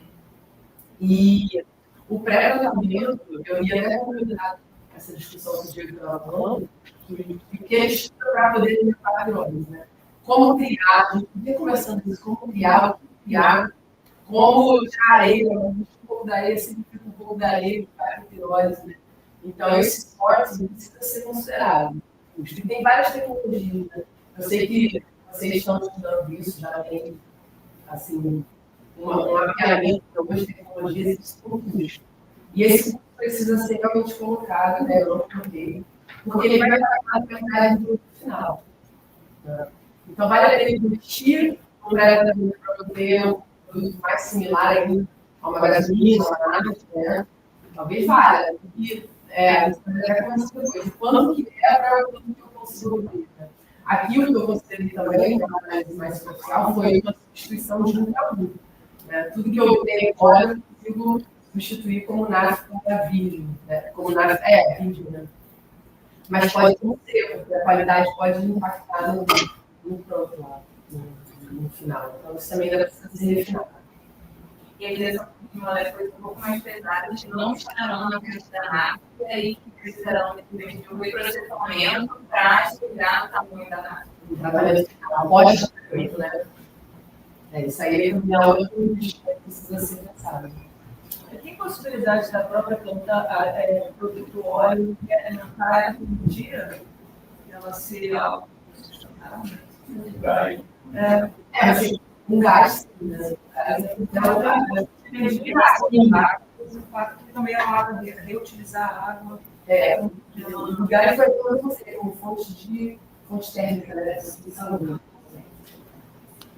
E o pré-tratamento, eu ia até combinar essa discussão que o Diego estava falando, que ele estuda para poder levar drones, né? Como criar, a gente vinha conversando isso, como criar, como tirar areia, um pouco da areia, significa um pouco da areia para pirose, né? Então, esse esporte precisa ser considerado. E tem várias tecnologias, né? Eu sei que vocês estão estudando isso, já tem, assim, um mapeamento de algumas tecnologias e estudos. E esse curso precisa ser realmente colocado, né, porque ele vai dar a verdade do final. Então, vale a pena investir completamente para ter um produto mais similar aí a uma gasolina, uma nave, né? Talvez valha. E, quanto que é para o que eu consigo ver. Né? Aqui, o que eu considerei também, uma análise mais social, foi uma substituição de um para um. Né? Tudo que eu tenho agora, eu consigo substituir como nave para vídeo. Né? Como nave, vídeo, né? Mas pode não ser, porque a qualidade pode impactar no pronto lá, no final. Então, isso também deve ser refinado. E às vezes uma das coisas um pouco mais pesadas não estarão na caixa da nave, e aí precisarão de um reprocessamento para chegar no tamanho da nave. Exatamente. Pode ser feito, né? Isso aí é outra coisa que precisa ser pensada. Tem possibilidade da própria planta produzir o óleo alimentar todo dia? Ela se autossustentável? Um gás. Também a água, reutilizar a água. O gás vai todo você como fonte térmica, né?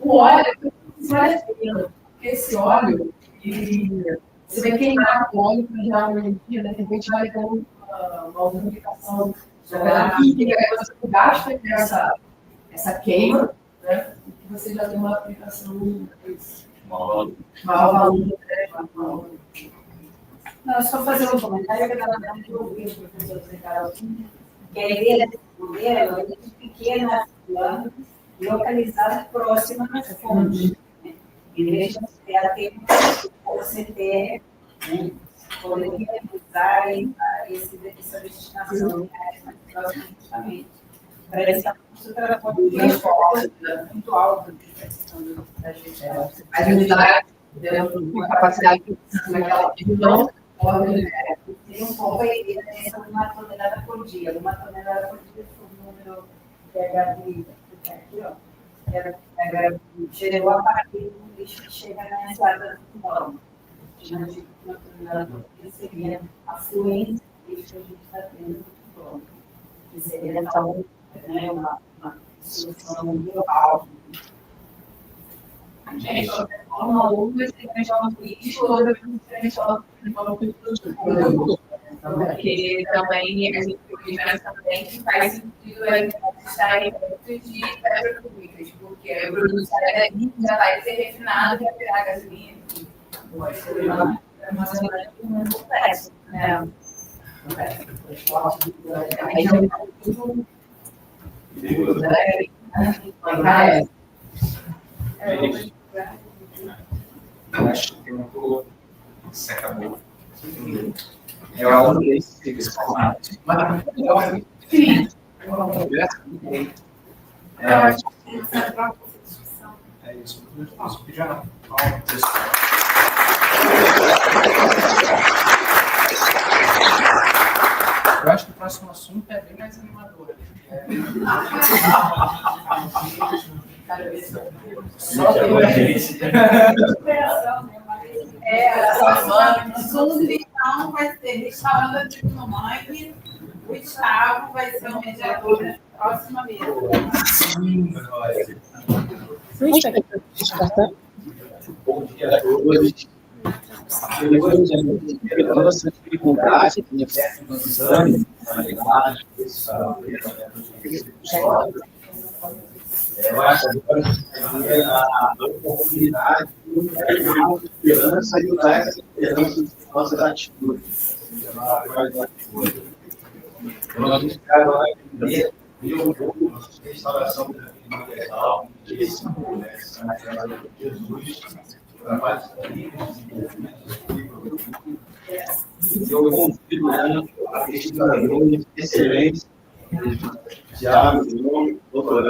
O óleo vale a pena, porque esse óleo, você vai queimar o óleo para gerar uma energia, né? De repente vai ter uma aplicação química, você gasta essa queima, né? E você já tem uma aplicação maior valor. Não, só fazer um comentário que eu ouvi o professor Zé Carol, que a ideia desse modelo é de pequenas plantas localizadas próximas às fontes. Em vez de ela ter você ter, poderia usar essa destinação mais próxima justamente. Para essa construtora muito alta da gente. A unidade dentro de capacidade naquela região. Tem um pouco aí de uma tonelada por dia. Uma tonelada por dia foi o número que a Gabi aqui, ó. Gerou a partir do lixo que chega na entrada do nome. Uma tonelada por dia seria a fluência do lixo que a gente está tendo no nome. Que seria então uma solução global. Gente, uma uva se transforma no lixo, outra se transforma no porque também a gente pensa também que faz sentido a gente estar em produtos de petroquímicas, porque o produto já vai ser refinado e vai virar gasolina. Pode ser uma coisa muito complexa, né? Eu acho que tempo se acabou. Eu adorei esse formato. Sim. É isso. Eu posso pedir uma palma pessoal. Eu acho que o próximo assunto é bem mais animador. Só tem a gente. Assunto então vai ser restaurando a Tecnomãe. O Gustavo vai ser o mediador da próxima mesa. Bom dia a todos. Depois de toda essa dificuldade que nos anos, eu acho que a oportunidade de esperança e usar essa esperança de nossas atitudes. Nós estamos agora um pouco de restauração da vida legal, de Jesus, trabalhos eu convido a pesquisadores excelentes, Tiago, doutorando,